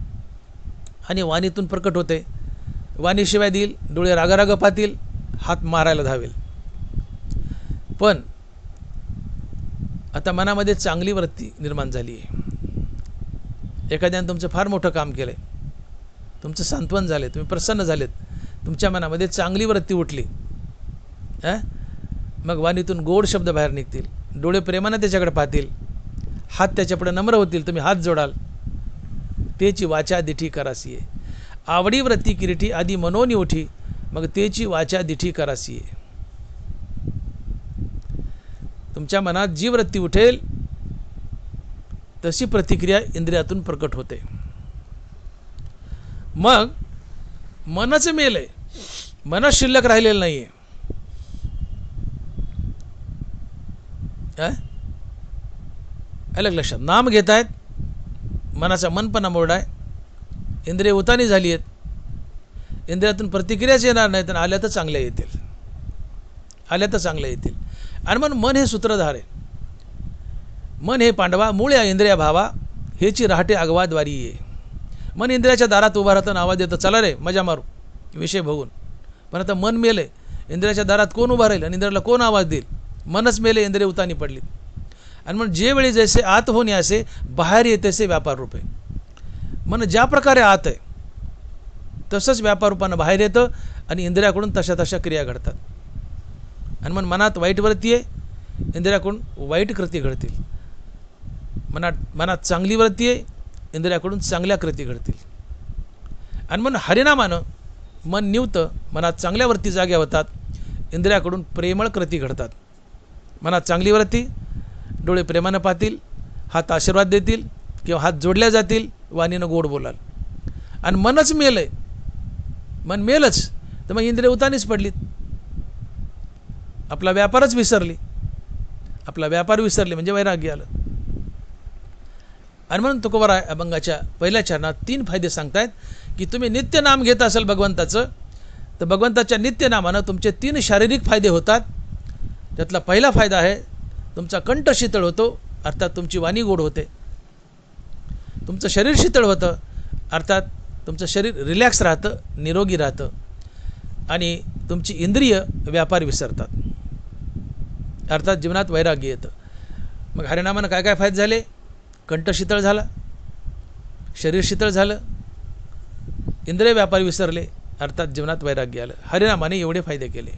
आणि वाणीतून प्रकट होते. वाणी शिवाय देईल, डोळे रागाराग पातील, हात मारायला धावेल. पण आता मनामध्ये चांगली वृत्ती निर्माण झाली आहे. एखाद्याने तुमचं फार मोठं काम केलं आहे, तुमचं सांत्वन झाले, तुम्ही प्रसन्न झालेत, तुमच्या मनामध्ये चांगली वृत्ती उठली, मग वाणीतून गोड शब्द बाहेर निघतील, डोळे प्रेमाने त्याच्याकडे पाहतील, हात त्याच्यापुढे नम्र होतील, तुम्ही हात जोडाल. तेची वाचा दिठी करासी आहे. आवडी वृत्ती किरीटी आधी मनोनी उठी मग तेची वाचा दिठी करासी आहे. तुमच्या मनात जी वृत्ती उठेल तशी प्रतिक्रिया इंद्रियातून प्रकट होते. मग मनच मेले, मनच शिल्लक राहिलेलं नाहीये. अलग लक्षात. नाम घेत आहेत, मनाचा मनपणा मोडा आहे, इंद्रिय उतानी झाली आहेत, इंद्रियातून प्रतिक्रियाच येणार नाही, तर आल्या तर चांगल्या येतील, आल्या तर चांगल्या येतील. आणि मग मन हे सूत्रधार आहे. मन हे पांडवा मूळ या इंद्रिया भावा हेची राहटे आगवाद्वारी ये. मन इंद्रियाच्या दारात उभा राहतं, आवाज देतं, चला रे मजा मारू, विषय बघून. पण आता मन मेले, इंद्रियाच्या दारात कोण उभा राहील आणि इंद्रियाला कोण आवाज देईल? मनच मेले, इंद्रिय उतानी पडली. आणि मग जे वेळी जैसे आत होणे असे बाहेर येतेसे व्यापार रूपे. मन ज्या प्रकारे आत आहे तसंच व्यापार रूपानं बाहेर येतं आणि इंद्रियाकडून तशा तशा क्रिया घडतात. आणि मग मनात वाईट वृत्ती आहे, इंद्रियाकडून वाईट कृती घडतील. मनात चांगली वृत्ती आहे, इंद्रियाकडून चांगल्या कृती घडतील. आणि मग हरिनामानं मन निवतं, मनात चांगल्या वृत्ती जाग्या होतात, इंद्रियाकडून प्रेमळ कृती घडतात. मनात चांगली वृत्ती, डोळे प्रेमानं पाहतील, हात आशीर्वाद देतील किंवा हात जोडल्या जातील, वाणीनं गोड बोलाल. आणि मनच मेलंय, मन मेलच, तर मग इंद्रिय उतानीच पडलीत, आपला व्यापारच विसरली. आपला व्यापार विसरले म्हणजे वैराग्य आलं. आणि म्हणून तुकोबाराय अभंगाच्या पहिल्या चरणात 3 फायदे सांगतायत की तुम्ही नित्य नाम घेत असाल भगवंताचं, तर भगवंताच्या नित्य नामानं तुमचे 3 शारीरिक फायदे होतात. त्यातला पहिला फायदा आहे तुमचा कंठ शीतळ होतो, अर्थात तुमची वाणी गोड होते. तुमचं शरीर शीतळ होतं, अर्थात तुमचं शरीर रिलॅक्स राहतं, निरोगी राहतं. आणि तुमची इंद्रिय व्यापार विसरतात, अर्थात जीवनात वैराग्य येतं. मग हरिनामानं काय काय फायदे झाले? कंठ शीतळ झाला, शरीर शीतळ झालं, इंद्रिय व्यापार विसरले, अर्थात जीवनात वैराग्य आलं. हरिनामाने एवढे फायदे केले.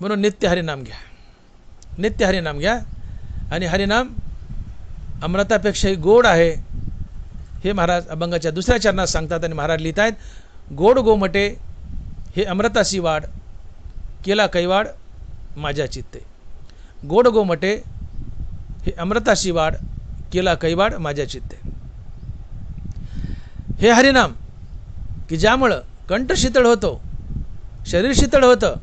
म्हणून नित्य हरिनाम घ्या, नित्य हरिनाम घ्या. आणि हरिनाम अमृतापेक्षाही गोड आहे हे महाराज अभंगाच्या दुसऱ्या चरणात सांगतात. आणि महाराज लिहित आहेत, गोड गोमटे हे अमृताशी वाढ, केला कैवाड माझ्या चित्ते. गोड गोमटे हे अमृताशी वाढ, केला कैवाड माझ्या चित्ते. हे हरिनाम की ज्यामुळं कंठ शीतळ होतो, शरीर शीतळ होतं,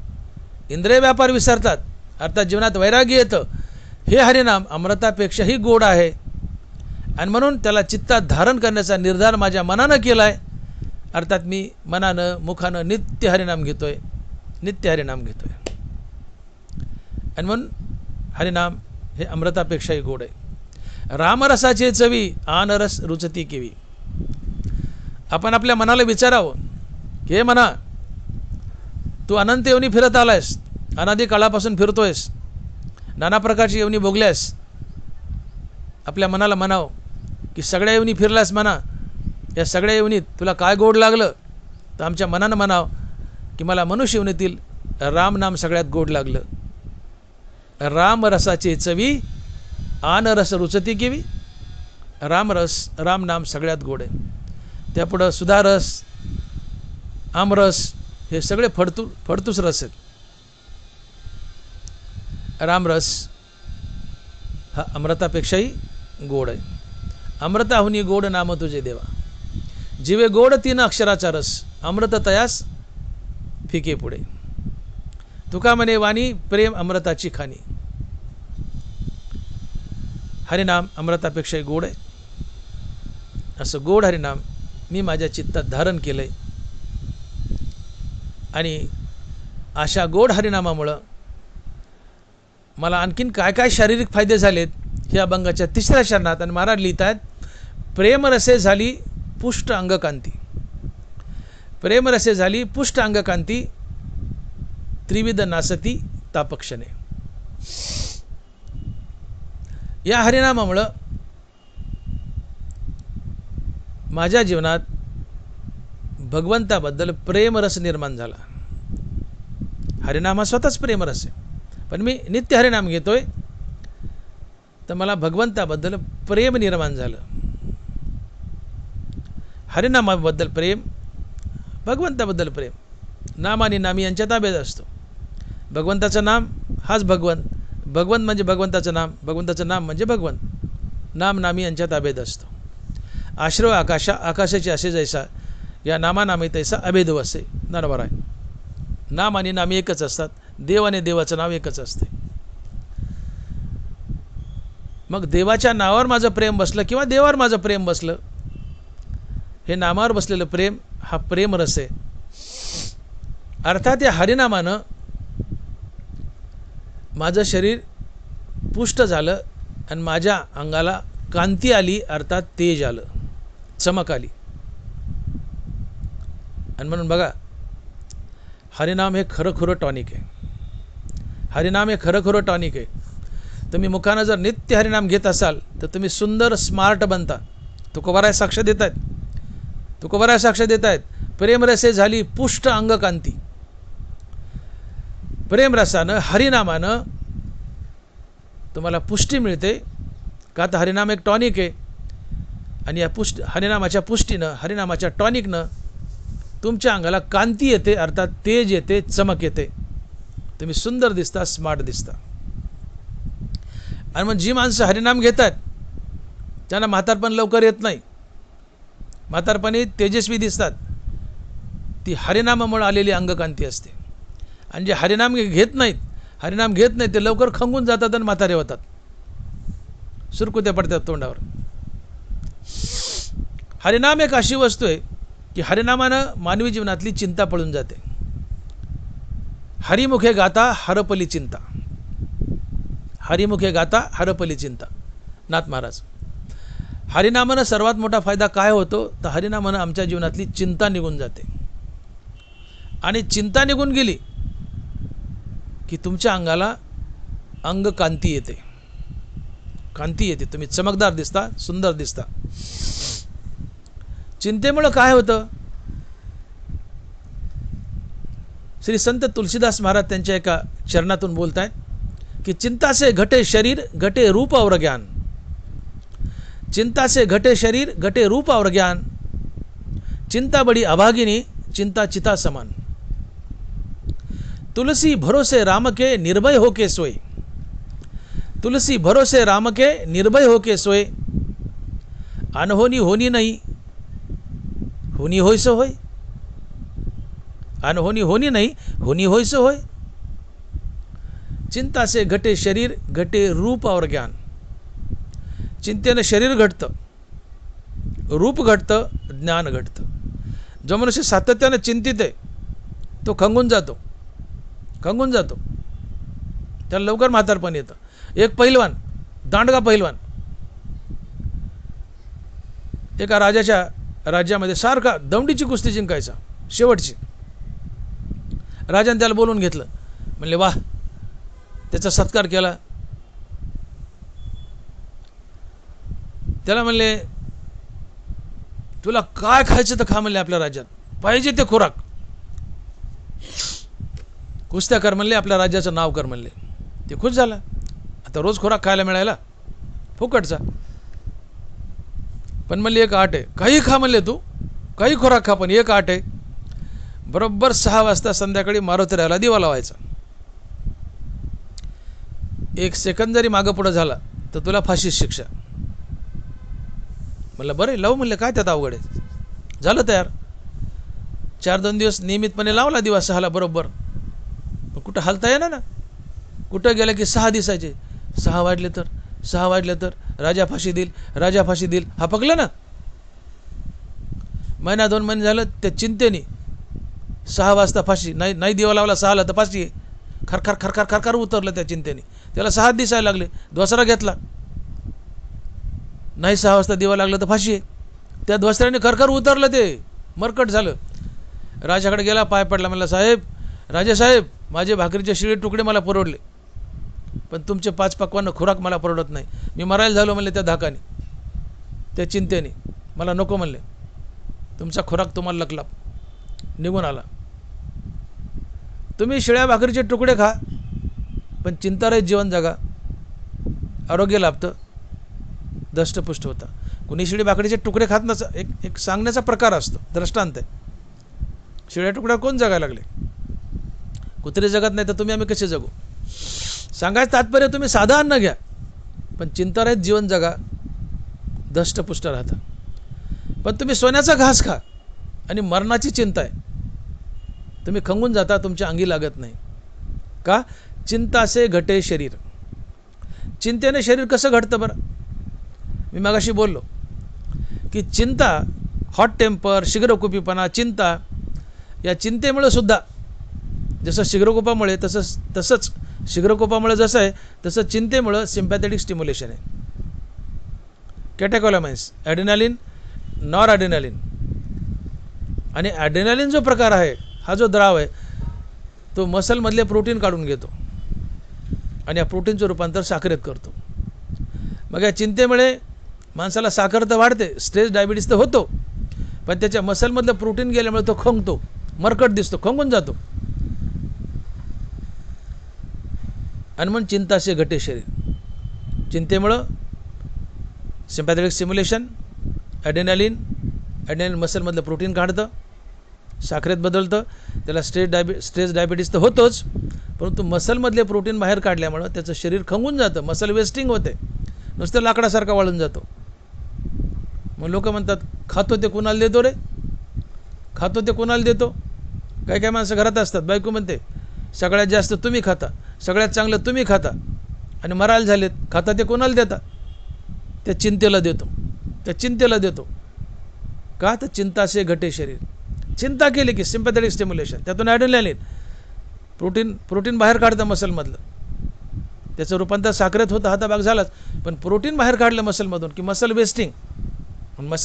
इंद्रिय व्यापार विसरतात, अर्थात जीवनात वैराग्य येतं. हे हरिनाम अमृतापेक्षाही गोड आहे. आणि म्हणून त्याला चित्तात धारण करण्याचा निर्धार माझ्या मनानं केला आहे. अर्थात मी मनानं मुखानं नित्य हरिनाम घेतोय, नित्य हरिनाम घेतोय. आणि म्हणून हरिनाम हे अमृतापेक्षाही गोड आहे. रामरसाचे चवी आनरस रुचती केवी. आपण आपल्या मनाला विचारावं की हे मना, तू अनंत येवनी फिरत आलायस, अनादी काळापासून फिरतोयस, नाना प्रकारची येवनी भोगल्यास. आपल्या मनाला म्हणावं की सगळ्या येवनी फिरलास म्हणा, या सगळ्या येवनीत तुला काय गोड लागलं? तर आमच्या मनानं म्हणावं की मला मनुष्य येवनीतील राम नाम सगळ्यात गोड लागलं. रामरसाचे चवी आनरस रुचती केवी. रामरस, राम नाम सगळ्यात गोड आहे. त्यापुढं सुधारस, आमरस हे सगळे फडतूस रस आहेत. रामरस हा अमृतापेक्षाही गोड आहे. अमृताहुनी गोड नाम तुझे देवा, जीवे गोड 3 अक्षराचा रस, अमृत तयास फिके पुढे. तुका म्हणे वाणी प्रेम अमृताची खाणी. हरिनाम अमृतापेक्षाही गोड आहे. असं गोड हरिनाम मी माझ्या चित्तात धारण केलंय. आणि अशा गोड हरिनामामुळं मला आणखीन काय काय शारीरिक फायदे झालेत हे अभंगाच्या 3ऱ्या चरणात. आणि महाराज लिहितात, प्रेमरसे झाली पुष्ट अंगकांती. प्रेमरसे झाली पुष्ट अंगकांती, त्रिविध नासती तापक्षणे. या हरिनामामुळं माझ्या जीवनात भगवंताबद्दल प्रेमरस निर्माण झाला. हरिनाम हा स्वतःच प्रेमरस आहे, पण मी नित्य हरिनाम घेतोय तर मला भगवंताबद्दल प्रेम निर्माण झालं. हरिनामाबद्दल प्रेम, भगवंताबद्दल प्रेम. नाम आणि नामी यांच्या ताब्यात असतो. भगवंताचं नाम हाच भगवंत, भगवंत म्हणजे भगवंताचं नाम, भगवंताचं नाम म्हणजे भगवंत. नाम नामी यांच्या ताब्यात असतो. आश्रव आकाशा, आकाशाचे असे जैसा, या नामानामी तैसा अभेद वसे. बरोबर आहे. नाम आणि नामी एकच असतात, देव आणि देवाचं नाव एकच असते. मग देवाच्या नावावर माझं प्रेम बसलं किंवा देवावर माझं प्रेम बसलं, हे नामावर बसलेलं प्रेम हा प्रेमरस आहे. अर्थात या हरिनामानं माझं शरीर पुष्ट झालं आणि माझ्या अंगाला कांती आली, अर्थात तेज आलं, चमक आली. आणि म्हणून बघा, हरिनाम हे खरं टॉनिक आहे. हरिनाम हे खरं टॉनिक आहे. तुम्ही मुखानं जर नित्य हरिनाम घेत असाल तर तुम्ही सुंदर स्मार्ट बनता. तुकोबाराय साक्ष देत आहेत, तुकोबाराय साक्ष देत आहेत. प्रेमरसे झाली पुष्ट अंगकांती. प्रेमरसानं, हरिनामानं तुम्हाला पुष्टी मिळते. का तर हरिनाम एक टॉनिक आहे. आणि या हरिनामाच्या पुष्टीनं, हरिनामाच्या टॉनिकनं तुमच्या अंगाला कांती येते, अर्थात तेज येते, चमक येते. तुम्ही सुंदर दिसता, स्मार्ट दिसता. आणि मग जी माणसं हरिनाम घेतात त्यांना म्हातारपण लवकर येत नाही, म्हातारपणी तेजस्वी दिसतात. ती हरिनामामुळे आलेली अंगकांती असते. आणि जे हरिनाम घेत नाहीत ते लवकर खंगून जातात आणि म्हातारे होतात, सुरकुत्या पडतात तोंडावर. हरिनाम एक अशी वस्तू आहे की हरिनामानं मानवी जीवनातली चिंता पळून जाते. हरिमुखे गाता हरपली चिंता, हरिमुखे गाता हरपली चिंता. नाथ महाराज. हरिनामानं सर्वात मोठा फायदा काय होतो तर हरिनामानं आमच्या जीवनातली चिंता निघून जाते. आणि चिंता निघून गेली की तुमच्या अंगाला अंगकांती येते, कांती येते. तुम्ही चमकदार दिसता, सुंदर दिसता. चिंतेमुळे काय होतं? श्री संत तुलसीदास महाराज त्यांच्या एका चरणातून बोलतायत की चिंता से घटे शरीर घटे रूप और ज्ञान. चिंता से घटे शरीर घटे रूप और ज्ञान. चिंता बड़ी अभागिनी चिंता चिता समान. तुलसी भरोसे राम के निर्भय होके सोए. तुलसी भरोसे राम के निर्भय होके सोए. अनहोनी होनी नहीं, होनी होय सो होय. अनहोनी होनी नहीं, होनी होय सो होय. चिंता से घटे शरीर घटे रूप और ज्ञान. चिंतेने शरीर घटतं, रूप घटतं, ज्ञान घटतं. जो मनुष्य सातत्याने चिंतित आहे तो खंगून जातो, खंगून जातो. त्याला लवकर म्हातारपण येतं. एक पैलवान, दांडगा पैलवान, एका राजाच्या राज्यामध्ये सारखा दौंडीची कुस्ती जिंकायचा, शेवटची. राजाने त्याला बोलवून घेतलं. म्हणले वाह, त्याचा सत्कार केला. त्याला म्हणले तुला काय खायचं तर खा म्हणले, आपल्या राज्यात पाहिजे ते खुराक, कुस्त्या कर म्हणले, आपल्या राज्याचं नाव कर म्हणले. ते खुश झाला. आता रोज खुराक खायला मिळायला फुकटचा. पण म्हणले एक आट आहे, काही खा म्हणले, तू काही खुराक खा, पण एक आट आहे, बरोबर 6 वाजता संध्याकाळी मारुतीरायाला दिवा लावायचा. 1 सेकंद जरी मागं पुढं झाला तर तुला फाशीची शिक्षा. म्हणलं बरं लावू म्हणले, काय त्यात अवघड आहे. झालं तयार. 4-2 दिवस नियमितपणे लावला दिवा 6ला बरोबर. पण कुठं हलता येणार ना. कुठं गेलं की 6 दिसायचे. 6 वाजले तर राजा फाशी देईल, राजा फाशी देईल. हा पकलं ना. महिना 2 महिने झालं त्या चिंतेने 6 वाजता फाशी, नाही दिवा लावला 6ला तर फाशी. खरखर खरखर खरखर उतरलं त्या चिंतेने. त्याला 6 दिसायला लागले. द्वासरा घेतला, नाही 6 वाजता दिवा लागला तर फाशी आहे. त्या द्वासऱ्याने खरखर उतरलं, ते मरकट झालं. राजाकडे गेला, पाय पडला, म्हणला साहेब, राजेसाहेब, माझे भाकरीचे शिळे तुकडे मला परवडले, पण तुमचे 5 पक्वान्न खुराक मला परवडत नाही. मी मरायला झालो म्हणले त्या धाकाने, त्या चिंतेने. मला नको म्हणले, तुमचा खुराक तुम्हाला लकला, निघून आला. तुम्ही शिळ्या भाकरीचे तुकडे खा, पण चिंतारहित जीवन जगा, आरोग्य लाभतं, दष्टपुष्ट होता. कुणी शिळी भाकरीचे तुकडे खात नसा, एक सांगण्याचा प्रकार असतो, दृष्टांत आहे. शिळ्या तुकड्या कोण जगायला लागले? कुत्रे जगत नाही तर तुम्ही आम्ही कसे जगू? सांगायचं तात्पर्य, तुम्ही साधं अन्न घ्या, पण चिंतारहित जीवन जगा, दष्टपुष्ट राहता. पण तुम्ही सोन्याचा घास खा आणि मरणाची चिंता आहे, तुम्ही खंगून जाता, तुमच्या अंगी लागत नाही. का? चिंतासे घटे शरीर. चिंतेने शरीर कसं घडतं बरं? मी मगाशी बोललो की चिंता, हॉट टेम्पर, शीघ्रकुपीपणा, चिंता, या चिंतेमुळे सुद्धा जसं शीघ्रकोपामुळे तसंच शीघ्रकोपामुळे जसं आहे तसं चिंतेमुळे सिम्पॅथेटिक स्टिम्युलेशन आहे. कॅटेकोलामाइन्स, ॲड्रेनालिन, नॉर ॲड्रेनालिन. आणि ॲड्रेनालिन जो प्रकार आहे, हा जो द्राव आहे, तो मसलमधले प्रोटीन काढून घेतो आणि या प्रोटीनचं रूपांतर साखरेत करतो. मग या चिंतेमुळे माणसाला साखर तर वाढते, स्ट्रेस डायबिटीस तर होतो, पण त्याच्या मसलमधलं प्रोटीन गेल्यामुळे तो खंगतो, मरकट दिसतो, खंगून जातो. आणि म्हणून चिंतासे घटे शरीर. चिंतेमुळं सिम्पॅथेटिक स्टिम्युलेशन, ॲड्रेनालिन मसलमधलं प्रोटीन काढतं, साखरेत बदलतं, त्याला स्ट्रेस डायबिटीस तर होतोच, परंतु मसलमधले प्रोटीन बाहेर काढल्यामुळं त्याचं शरीर खंगून जातं, मसल वेस्टिंग होते, नुसतं लाकडासारखा वाळून जातो. मग लोक म्हणतात, खातो ते कुणाला देतो रे, खातो ते कुणाला देतो? काही काही माणसं घरात असतात, बायको म्हणते सगळ्यात जास्त तुम्ही खाता, सगळ्यात चांगलं तुम्ही खाता, आणि मरायला झालेत, खाता ते कोणाला देता? त्या चिंतेला देतो, त्या चिंतेला देतो. का? तर चिंतासे घटे शरीर. चिंता केली की सिम्पॅथेटिक स्टिम्युलेशन, त्यातून ॲड्रेनालिन प्रोटीन बाहेर काढतं मसलमधलं, त्याचं रूपांतर साखरेत होतं, हाताबाग झालाच. पण प्रोटीन बाहेर काढलं मसलमधून की मसल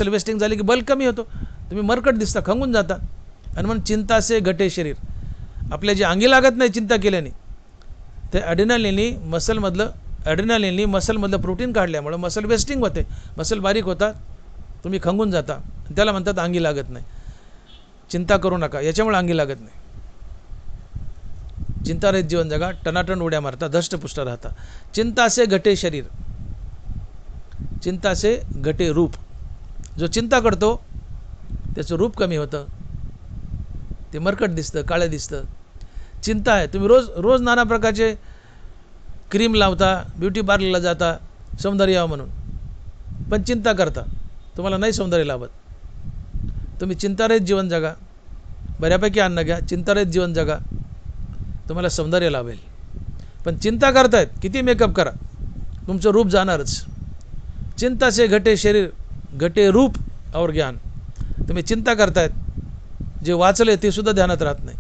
वेस्टिंग झाली की बल कमी होतो, तुम्ही मरकट दिसता, खंगून जाता. आणि म्हणून चिंतासे घटे शरीर. आपल्या जे अंगी लागत नाही चिंता केल्याने, ते ॲड्रेनालिननी मसलमधलं प्रोटीन काढल्यामुळं मसल वेस्टिंग होते, मसल बारीक होतात, तुम्ही खंगून जाता. त्याला म्हणतात अंगी लागत नाही. चिंता करू नका, याच्यामुळे अंगी लागत नाही. चिंतारहित जीवन जगा, टनाटन उड्या मारता, धष्टपुष्ट राहता. चिंतासे घटे शरीर, चिंतासे घटे रूप. जो चिंता करतो त्याचं रूप कमी होतं, ते मरकट दिसतं, काळं दिसतं. चिंता आहे, तुम्ही रोज नाना प्रकारचे क्रीम लावता, ब्युटी पार्लरला जाता सौंदर्य यावं म्हणून, पण चिंता करता, तुम्हाला नाही सौंदर्य लाभत. तुम्ही चिंतारहित जीवन जगा, बऱ्यापैकी अन्न घ्या, चिंतारहित जीवन जगा, तुम्हाला सौंदर्य लाभेल. पण चिंता करतायत, किती मेकअप करा, तुमचं रूप जाणारच. चिंता से घटे शरीर, घटे रूप और ज्ञान. तुम्ही चिंता करतायत, जे वाचले ते सुद्धा ध्यानात राहत नाही.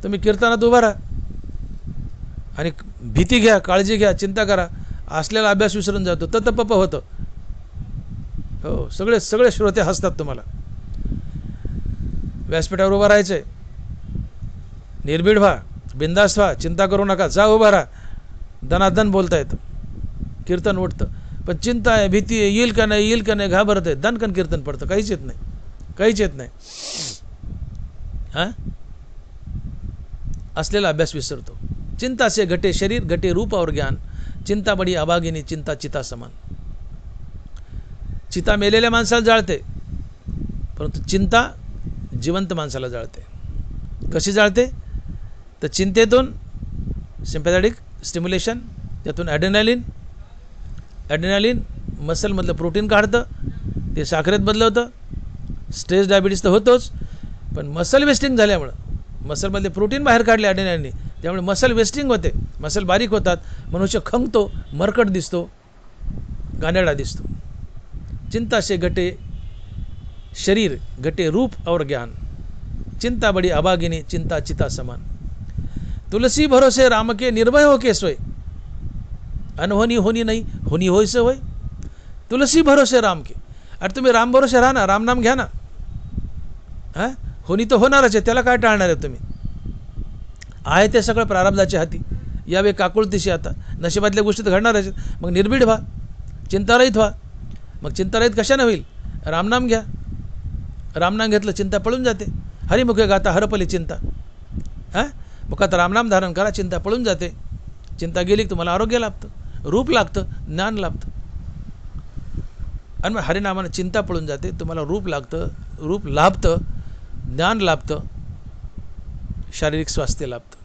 तुम्ही कीर्तनात उभा राहा आणि भीती घ्या, काळजी घ्या, चिंता करा, असलेला अभ्यास विसरून जातो, ततपप होतं. हो, सगळे श्रोते हसतात तुम्हाला. व्यासपीठावर उभा राहायचं आहे, निर्भीड व्हा, बिंदास्त व्हा, चिंता करू नका, जा उभा राहा, दनादन बोलता येतं, कीर्तन उठतं. पण चिंता आहे, भीती आहे, येईल का नाही, घाबरत आहे, दणकन कीर्तन पडतं, काहीच येत नाही. हां, असलेला अभ्यास विसरतो. चिंता से घटे शरीर, घटे रूप और ज्ञान. चिंता बडी अभागिनी, चिंता चिता समान. चिता मेलेल्या माणसाला जाळते, परंतु चिंता जिवंत माणसाला जाळते. कशी जाळते? तर चिंतेतून सिम्पॅथेटिक स्टिम्युलेशन, त्यातून ॲड्रेनालिन मसलमधलं प्रोटीन काढतं, ते साखरेत बदलवतं. स्ट्रेस डायबिटीस तर होतोच, पण मसल वेस्टिंग झाल्यामुळं, मसलमधले प्रोटीन बाहेर काढले ॲड्रेनालिनने, त्यामुळे मसल वेस्टिंग होते, मसल बारीक होतात, मनुष्य खंगतो, मरकट दिसतो, गानेडा दिसतो. चिंता से घटे शरीर, घटे रूप और ज्ञान. चिंता बडी अभागिनी, चिंता चिता समान. तुलसी भरोसे राम के निर्भय हो के सोय, अनहोनी होनी नाही होनी होईसे होय. तुलसी भरोसे राम के. अरे तुम्ही राम भरोसे राहा ना, राम नाम घ्या ना. हां, होनी तर होणारच आहे, त्याला काय टाळणार आहे तुम्ही. आहे ते सगळं प्रारब्धाच्या हाती. यावे काकुळतीशी आता नशिबातल्या गोष्टी तर घडणारच. मग निर्भीड व्हा, चिंतारहित व्हा. मग चिंतारहित कशाने होईल. रामनाम घ्या. रामनाम घेतलं चिंता पळून जाते. हरिमुखे गाता हरपली चिंता. हां, मुखात रामनाम धारण करा, चिंता पळून जाते. चिंता गेली की तुम्हाला आरोग्य लाभतं, रूप लागतं, ज्ञान लाभतं. आणि मग हरिनामानं चिंता पळून जाते, तुम्हाला रूप लागतं, रूप लाभतं, ज्ञान लाभतं, शारीरिक स्वास्थ्य लाभतं.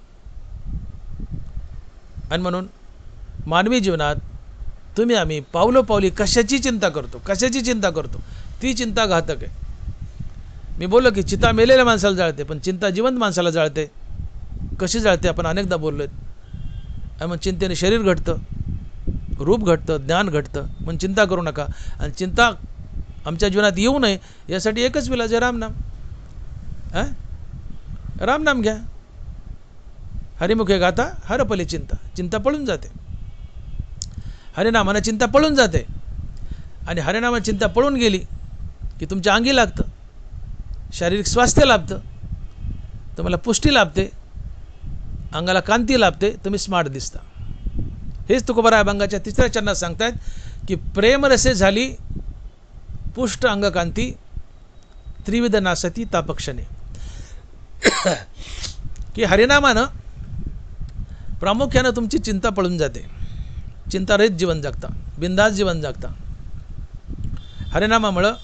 आणि म्हणून मानवी जीवनात तुम्ही आम्ही पावलोपावली कशाची चिंता करतो, कशाची चिंता करतो, ती चिंता घातक आहे. मी बोललो की चिता मेलेल्या माणसाला जाळते, पण चिंता जिवंत माणसाला जाळते. कशी जाळते आपण अनेकदा बोललो आहे. आणि मग चिंतेने शरीर घडतं, रूप घडतं, ज्ञान घडतं. पण चिंता करू नका. आणि चिंता आमच्या जीवनात येऊ नये यासाठी एकच विलाज आहे, रामनाम. हां, रामनाम घ्या. हरिमुखे गाथा हरपली चिंता. चिंता पळून जाते. हरिनामानं चिंता पळून जाते. आणि हरिनामानं चिंता पळून गेली की तुमच्या अंगी लागतं, शारीरिक स्वास्थ्य लाभतं, तुम्हाला पुष्टी लाभते, अंगाला कांती लाभते, तुम्ही स्मार्ट दिसता. हेच तुकोबाराय अभंगाच्या 3ऱ्या चरणात सांगतायत की प्रेमरसे झाली पुष्ट अंगकांती, त्रिविध नासती तापक्षणे. की हरिनामानं प्रामुख्यानं तुमची चिंता पळून जाते. चिंतारहित जीवन जगता, बिंदास जीवन जगता. हरिनामामुळं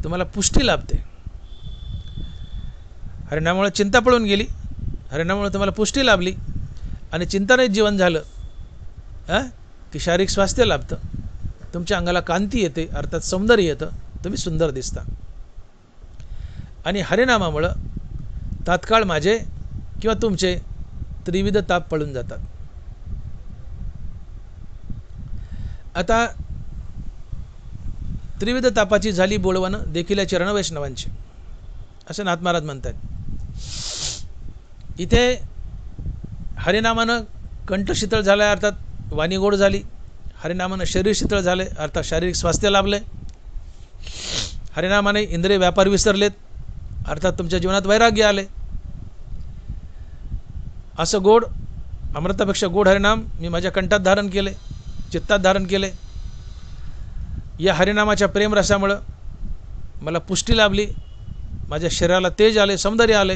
तुम्हाला पुष्टी लाभते. हरिनामामुळे चिंता पळून गेली, हरिनामामुळे तुम्हाला पुष्टी लाभली आणि चिंतारहित जीवन झालं की शारीरिक स्वास्थ्य लाभतं, तुमच्या अंगाला कांती येते, अर्थात सौंदर्य येतं, तुम्ही सुंदर दिसता. आणि हरिनामामुळं तात्काळ माझे किंवा तुमचे त्रिविध ताप पळून जातात. आता त्रिविध तापाची झाली बोलवणं देखील या चरण वैष्णवांची, असं नाथ महाराज म्हणतात. इथे हरिनामानं कंठ शीतळ झाला, अर्थात वाणी गोड झाली. हरिनामानं शरीर शीतळ झाले, अर्थात शारीरिक स्वास्थ्य लाभले. हरिनामाने इंद्रिय व्यापार विसरलेत, अर्थात तुमच्या जीवनात वैराग्य आले. असं गोड, अमृतापेक्षा गोड हरिनाम मी माझ्या कंठात धारण केले, चित्तात धारण केले. या हरिनामाच्या प्रेमरसामुळं मला पुष्टी लाभली, माझ्या शरीराला तेज आले, सौंदर्य आले.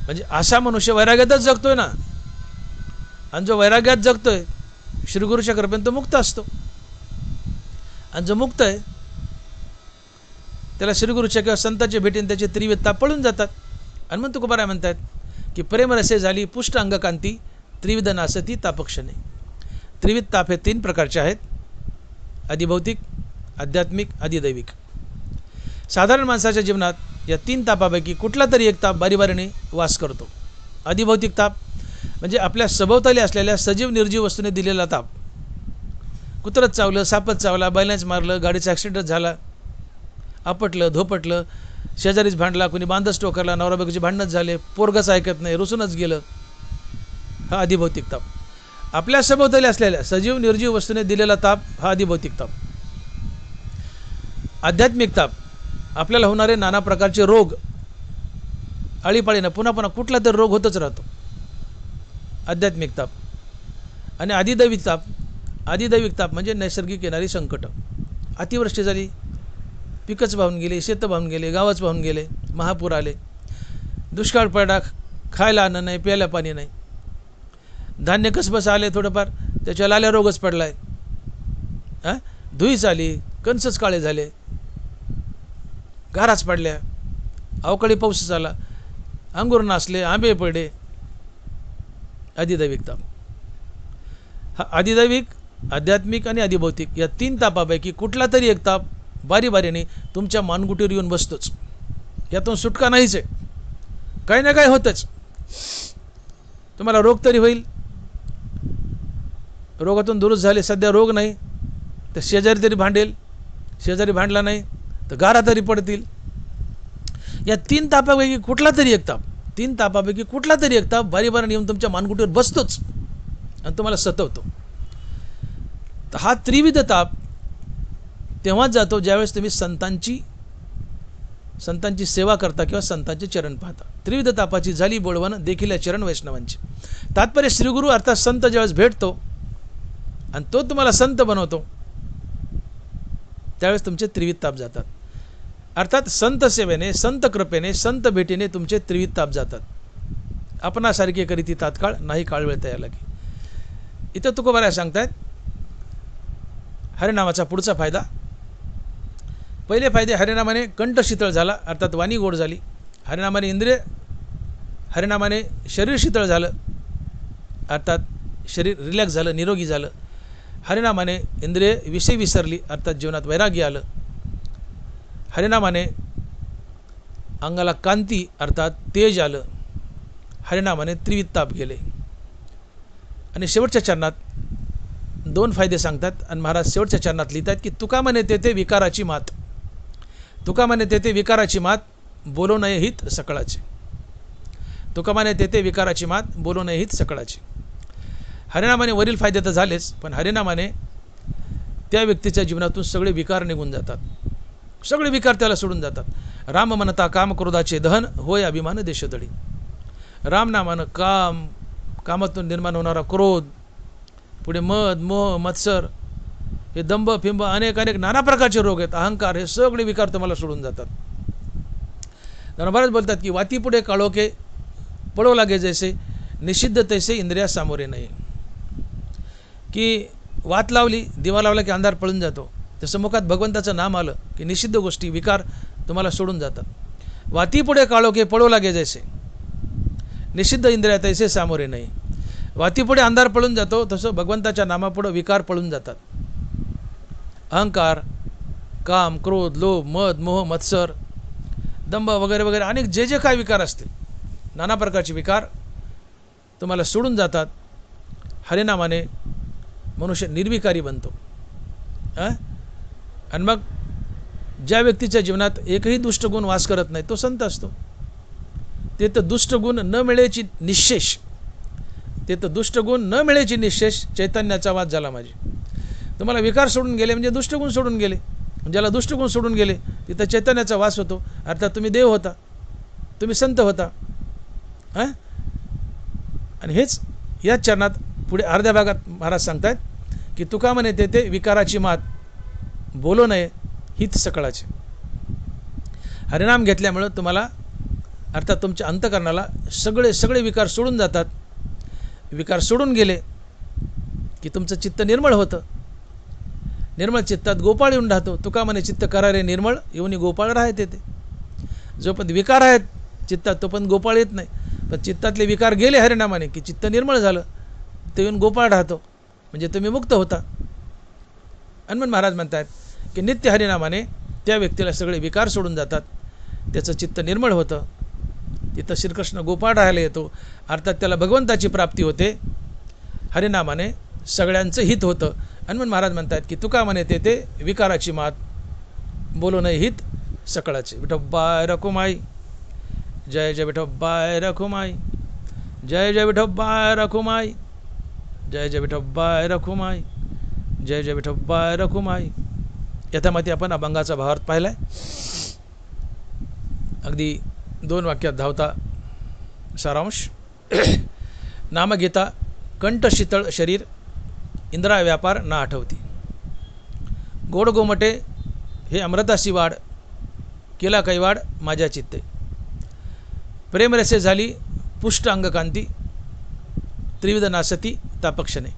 म्हणजे असा मनुष्य वैराग्यातच जगतोय ना. आणि जो वैराग्यात जगतोय श्रीगुरूच्या कृपेने तो मुक्त असतो. आणि जो मुक्त आहे त्याला श्रीगुरूच्या किंवा संतांच्या भेटीने त्याचे त्रिविध ताप पळून जातात. आणि मग तुकोबाराय म्हणतात की प्रेमरसे झाली पुष्ट अंगकांती, त्रिविध नासती तापक्षणे. त्रिविध ताप हे 3 प्रकारचे आहेत, अधिभौतिक, आध्यात्मिक, अधिदैविक. साधारण माणसाच्या जीवनात या 3 तापापैकी कुठला तरी एक ताप बारीबारीने वास करतो. अधिभौतिक ताप म्हणजे आपल्या सभोवताली असलेल्या सजीव निर्जीव वस्तूने दिलेला ताप. कुत्रच चावलं, सापच चावला, बैलांच मारलं, गाडीचा ॲक्सिडेंट झाला, आपटलं, धोपटलं, शेजारीच भांडला, कोणी बांधच टोकरला, नवरा बायकोची भांडणच झाले, पोरगच ऐकत नाही, रुसूनच गेलं. हा अधिभौतिक ताप. आपल्या सभोवताली असलेल्या सजीव निर्जीव वस्तूने दिलेला ताप हा अधिभौतिक ताप. आध्यात्मिक ताप आपल्याला होणारे नाना प्रकारचे रोग, आळीपाळीनं पुन्हा पुन्हा कुठला तरी रोग होतच राहतो, आध्यात्मिक ताप. आणि अधिदैविक ताप, अधिदैविक ताप म्हणजे नैसर्गिक येणारी संकट. अतिवृष्टी झाली, पिकच वाहून गेले, शेतं वाहून गेले, गावच वाहून गेले, महापूर आले, दुष्काळ पडला, खायला अन्न नाही, प्यायला पाणी नाही, धान्य कसबस आले थोडंफार, त्याच्या लाल्या रोगच पडला आहे, धुईच आली, कणसच काळे झाले, गाराच पडल्या, अवकाळी पाऊसच आला, अंगूर नासले, आंबे पडले. अधिदैविक ताप. हा अधिदैविक, आध्यात्मिक आणि अधिभौतिक या 3 तापापैकी कुठला तरी एक ताप बारीबारीने तुमच्या मानगुटीवर येऊन बसतोच. यातून सुटका नाहीच आहे, काही ना काही होतच. तुम्हाला रोग तरी होईल, रोगातून दुरुस्त झाले, सध्या रोग नाही तर शेजारी तरी भांडेल, शेजारी भांडला नाही तर गारा तरी पडतील. या 3 तापापैकी कुठला तरी एक ताप, तीन तापापैकी कुठला तरी एक ताप बारी बारी येऊन तुमच्या मानगुटीवर बसतोच आणि तुम्हाला सतवतो. तर हा त्रिविध ताप तेव्हाच जातो ज्यावेळेस तुम्ही संतांची सेवा करता किंवा संतांचे चरण पाहता. त्रिविध तापाची झाली बोळवण देखील चरण वैष्णवांची. तात्पर्य श्रीगुरु अर्थात संत ज्यावेळेस भेटतो आणि तो तुम्हाला संत बनवतो त्यावेळेस तुमचे त्रिविध ताप जातात. अर्थात संत सेवेने, संत कृपेने, संत भेटीने तुमचे त्रिविध ताप जातात. आपणासारखे करीती तात्काळ नाही काळ वेळ तयार लागे. इथं तुकोबाराय सांगतायत हरिनामाचा पुढचा फायदा. पहिले फायदे, हरिनामाने कंठ शीतळ झाला अर्थात वाणी गोड झाली. हरिनामाने इंद्रिय, हरिनामाने शरीर शीतळ झालं अर्थात शरीर रिलॅक्स झालं, निरोगी झालं. हरिनामाने इंद्रिय विषय विसरली अर्थात जीवनात वैराग्य आलं. हरिनामाने अंगाला कांती अर्थात तेज आलं. हरिनामाने त्रिविध ताप गेले. आणि शेवटच्या चरणात दोन फायदे सांगतात आणि महाराज शेवटच्या चरणात लिहितात की तुका म्हणे तेथे विकाराची मात, तुका म्हणे तेथे विकाराची मात, बोलो नये हित सकळाचे. तुका म्हणे तेथे विकाराची मात, बोलो नये हित सकळाचे. हरिनामाने वरील फायदे तर झालेच, पण हरिनामाने त्या व्यक्तीच्या जीवनातून सगळे विकार निघून जातात. सगळे विकार त्याला सोडून जातात. राम म्हणता काम क्रोधाचे दहन, होय अभिमान देशोधडी. रामनामानं कामातून निर्माण होणारा क्रोध, पुढे मद, मोह, मत्सर, हे दंभ, फिंब, अनेक नाना प्रकारचे रोग आहेत, अहंकार, हे सगळे विकार तुम्हाला सोडून जातात. बरेच बोलतात की वाती पुढे काळोखे पळो लागे जैसे, निषिद्ध तैसे इंद्रिया सामोरे नाही. की वात लावली, दिवा लावला की अंधार पळून जातो, तसं मुखात भगवंताचं नाम आलं की निषिद्ध गोष्टी, विकार तुम्हाला सोडून जातात. वाती पुढे काळोखे पळो लागे जैसे, निषिद्ध इंद्रिया तैसे सामोरे नाही. वातीपुढे अंधार पळून जातो तसं भगवंताच्या नामापुढे विकार पळून जातात. अहंकार, काम, क्रोध, लोभ, मद, मोह, मत्सर, दंभ वगैरे वगैरे अनेक जे जे काय विकार असतील, नाना प्रकारचे विकार तुम्हाला सोडून जातात. हरिनामाने मनुष्य निर्विकारी बनतो. आणि मग ज्या व्यक्तीच्या जीवनात एकही दुष्ट गुण वास करत नाही तो संत असतो. ते तर दुष्ट गुण न मिळेची निशेष, ते तर दुष्ट गुण न मिळेची निशेष चैतन्याचा वाद झाला माझी. तुम्हाला विकार सोडून गेले म्हणजे दुष्टगुण सोडून गेले. ज्याला दुष्टगुण सोडून गेले तिथं चैतन्याचा वास होतो. अर्थात तुम्ही देव होता, तुम्ही संत होता. आणि हेच याच चरणात पुढे अर्ध्या भागात महाराज सांगतायत की तुका म्हणे तेथे विकाराची मात, बोलो नये हित सकळाचे. हरिनाम घेतल्यामुळं तुम्हाला अर्थात तुमच्या अंतकरणाला सगळे विकार सोडून जातात. विकार सोडून गेले की तुमचं चित्त निर्मळ होतं. निर्मळ चित्तात गोपाळ येऊन राहतो. तुका म्हणे चित्त करारे निर्मळ, येऊन गोपाळ राहते. ते जोपर्यंत विकार आहेत चित्तात तोपर्यंत गोपाळ येत नाही. पण चित्तातले विकार गेले हरिनामाने की चित्त निर्मळ झालं, ते येऊन गोपाळ राहतो, म्हणजे तुम्ही मुक्त होता. आणि मग महाराज म्हणतात की नित्य हरिनामाने त्या व्यक्तीला सगळे विकार सोडून जातात, त्याचं चित्त निर्मळ होतं. तिथं श्रीकृष्ण गोपाळ राहायला येतो. अर्थात त्याला भगवंताची प्राप्ती होते. हरिनामाने सगळ्यांचं हित होतं. आणि मग महाराज म्हणतात की तुका म्हणे तेथे विकाराची मात, बोलो नाही हित सकळाचे. विठोबाय रखुमाई, जय जय विठोबाय रखुमाई, जय जय विठोबाय रखुमाई, जय जय विठोबाय रखुमाई, जय जय विठोबाय रखुमाई. यथामती आपण अभंगाचा भावार्थ पाहिलाय. अगदी 2 वाक्यात धावता सारांश. नामगीता कंठ शीतळ शरीर, इंद्रा व्यापार ना आठवती. गोड गोमटे हे अमृतासी वाढ, केला कैवाड माझ्या चित्ते. प्रेमरसे झाली पुष्ट अंगकांती, त्रिविध नासती तापक्षणे.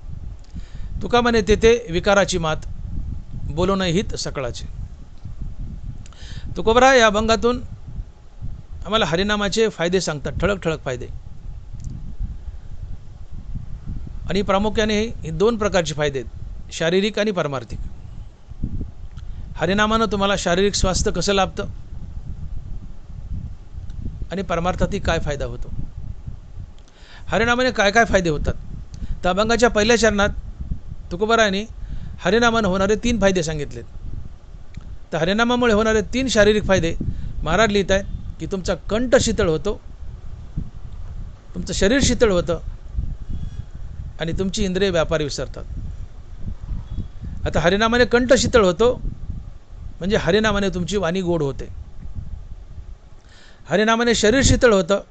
तुका म्हणे तेथे विकाराची मात, बोलो नाही हित सकळाचे. तुकोबरा या अभंगातून आम्हाला हरिनामाचे फायदे सांगतात, ठळक ठळक फायदे. आणि प्रामुख्याने हे 2 प्रकारचे फायदे आहेत, शारीरिक आणि पारमार्थिक. हरिनामानं तुम्हाला शारीरिक स्वास्थ्य कसं लाभतं आणि परमार्थातही काय फायदा होतो. हरिनामाने काय काय फायदे होतात. तर अभंगाच्या पहिल्या चरणात तुकोबारायांनी हरिनामानं होणारे 3 फायदे सांगितलेत. तर हरिनामामुळे होणारे 3 शारीरिक फायदे महाराज लिहित आहेत की तुमचा कंठ शीतळ होतो, तुमचं शरीर शीतळ होतं आणि तुमची इंद्रिय व्यापारी विसरतात. आता हरिनामाने कंठ शीतळ होतो, म्हणजे हरिनामाने तुमची वाणी गोड होते. हरिनामाने शरीर शीतळ होतं,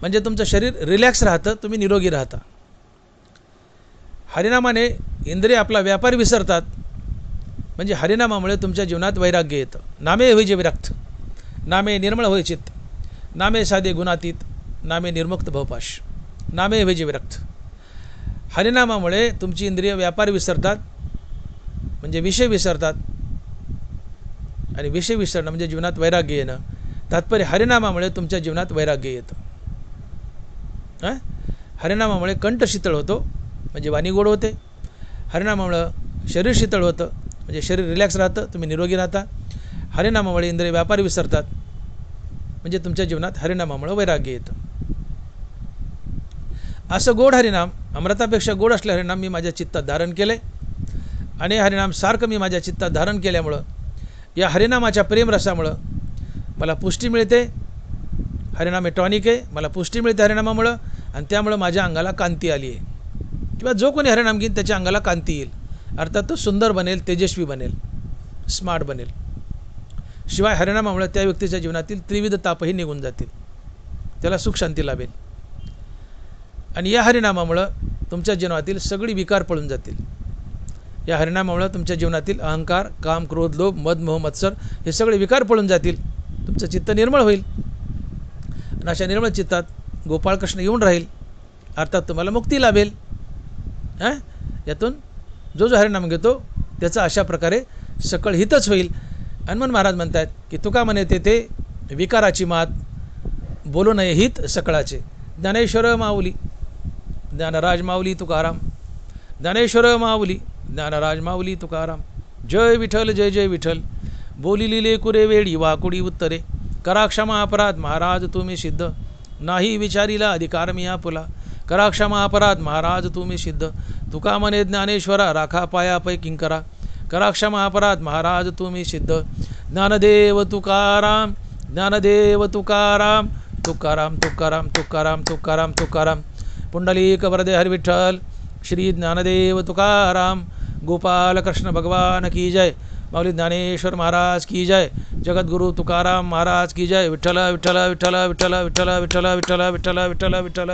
म्हणजे तुमचं शरीर रिलॅक्स राहतं, तुम्ही निरोगी राहता. हरिनामाने इंद्रिय आपला व्यापार विसरतात, म्हणजे हरिनामामुळे तुमच्या जीवनात वैराग्य येतं. नामे होईजे विरक्त, नामे निर्मळ होय चित्त, नामे साधे गुणातीत, नामे निर्मुक्त भवपाश, नामे होईजे विरक्त. हरिनामामुळे तुमची इंद्रिय व्यापार विसरतात, म्हणजे विषय विसरतात, आणि विषय विसरणं म्हणजे जीवनात वैराग्य येणं. तात्पर्य हरिनामामुळे तुमच्या जीवनात वैराग्य येतं. हरिनामामुळे कंठ शीतळ होतो, म्हणजे वाणी गोड होते. हरिनामामुळे शरीर शीतळ होतं, म्हणजे शरीर रिलॅक्स राहतं, तुम्ही निरोगी राहता. हरिनामामुळे इंद्रिय व्यापार विसरतात, म्हणजे तुमच्या जीवनात हरिनामामुळे वैराग्य येतं. असं गोड हरिनाम, अमृतापेक्षा गोड असले हरिनाम मी माझ्या चित्तात धारण केले, आणि हरिनाम सारखं मी माझ्या चित्तात धारण केल्यामुळं, या हरिनामाच्या प्रेमरसामुळं मला पुष्टी मिळते. हरिनाम हे टॉनिक आहे, मला पुष्टी मिळते हरिनामामुळं, आणि त्यामुळं माझ्या अंगाला कांती आली आहे. किंवा जो कोणी हरिनाम घेईन त्याच्या अंगाला कांती येईल. अर्थात तो सुंदर बनेल, तेजस्वी बनेल, स्मार्ट बनेल. शिवाय हरिनामामुळे त्या व्यक्तीच्या जीवनातील त्रिविध तापही निघून जातील, त्याला सुख शांती लाभेल. आणि या हरिनामामुळं तुमच्या जीवनातील सगळी विकार पळून जातील. या हरिनामामुळं तुमच्या जीवनातील अहंकार, काम, क्रोध, लोभ, मद, मोह, मत्सर हे सगळे विकार पळून जातील. तुमचं चित्त निर्मळ होईल, आणि अशा निर्मळ चित्तात गोपाळकृष्ण येऊन राहील. अर्थात तुम्हाला मुक्ती लाभेल. यातून जो जो हरिनाम घेतो त्याचं अशा प्रकारे सकळ हितच होईल. हनुमान महाराज म्हणतात की तुका म्हणे ते विकाराची मात, बोलू नये हित सकळाचे. ज्ञानेश्वर माऊली, ज्ञानराज माऊली तुकाराम, ज्ञानेश्वर माऊली, ज्ञानराज माऊली तुकाराम. जय विठ्ठल, जय जय विठ्ठल. बोली लिले कुरे वेळी वाकुडी उत्तरे, करा क्षमा अपराध महाराज तुम्ही सिद्ध, नाही विचारीला अधिकार मी आपुला, करा क्षमा अपराध महाराज तुम्ही सिद्ध. तुका म्हणे ज्ञानेश्वरा, राखा पायापै किंकरा, करा क्षमा अपराध महाराज तुम्ही सिद्ध. ज्ञानदेव तुकाराम, ज्ञानदेव तुकाराम, तुकाराम तुकाराम तुकाराम तुकाराम तुकाराम. पुंडलिक वरदे हरि विठ्ठल. श्री ज्ञानदेव तुकाराम. गोपाल कृष्ण भगवान की जय. माऊली ज्ञानेश्वर महाराज की जय. जगद्गुरु तुकाराम महाराज की जय. विठ्ठल विठ्ठल विठ्ठल विठ्ठल विठ्ठल विठ्ठल विठ्ठल विठ्ठल विठ्ठल विठ्ठल.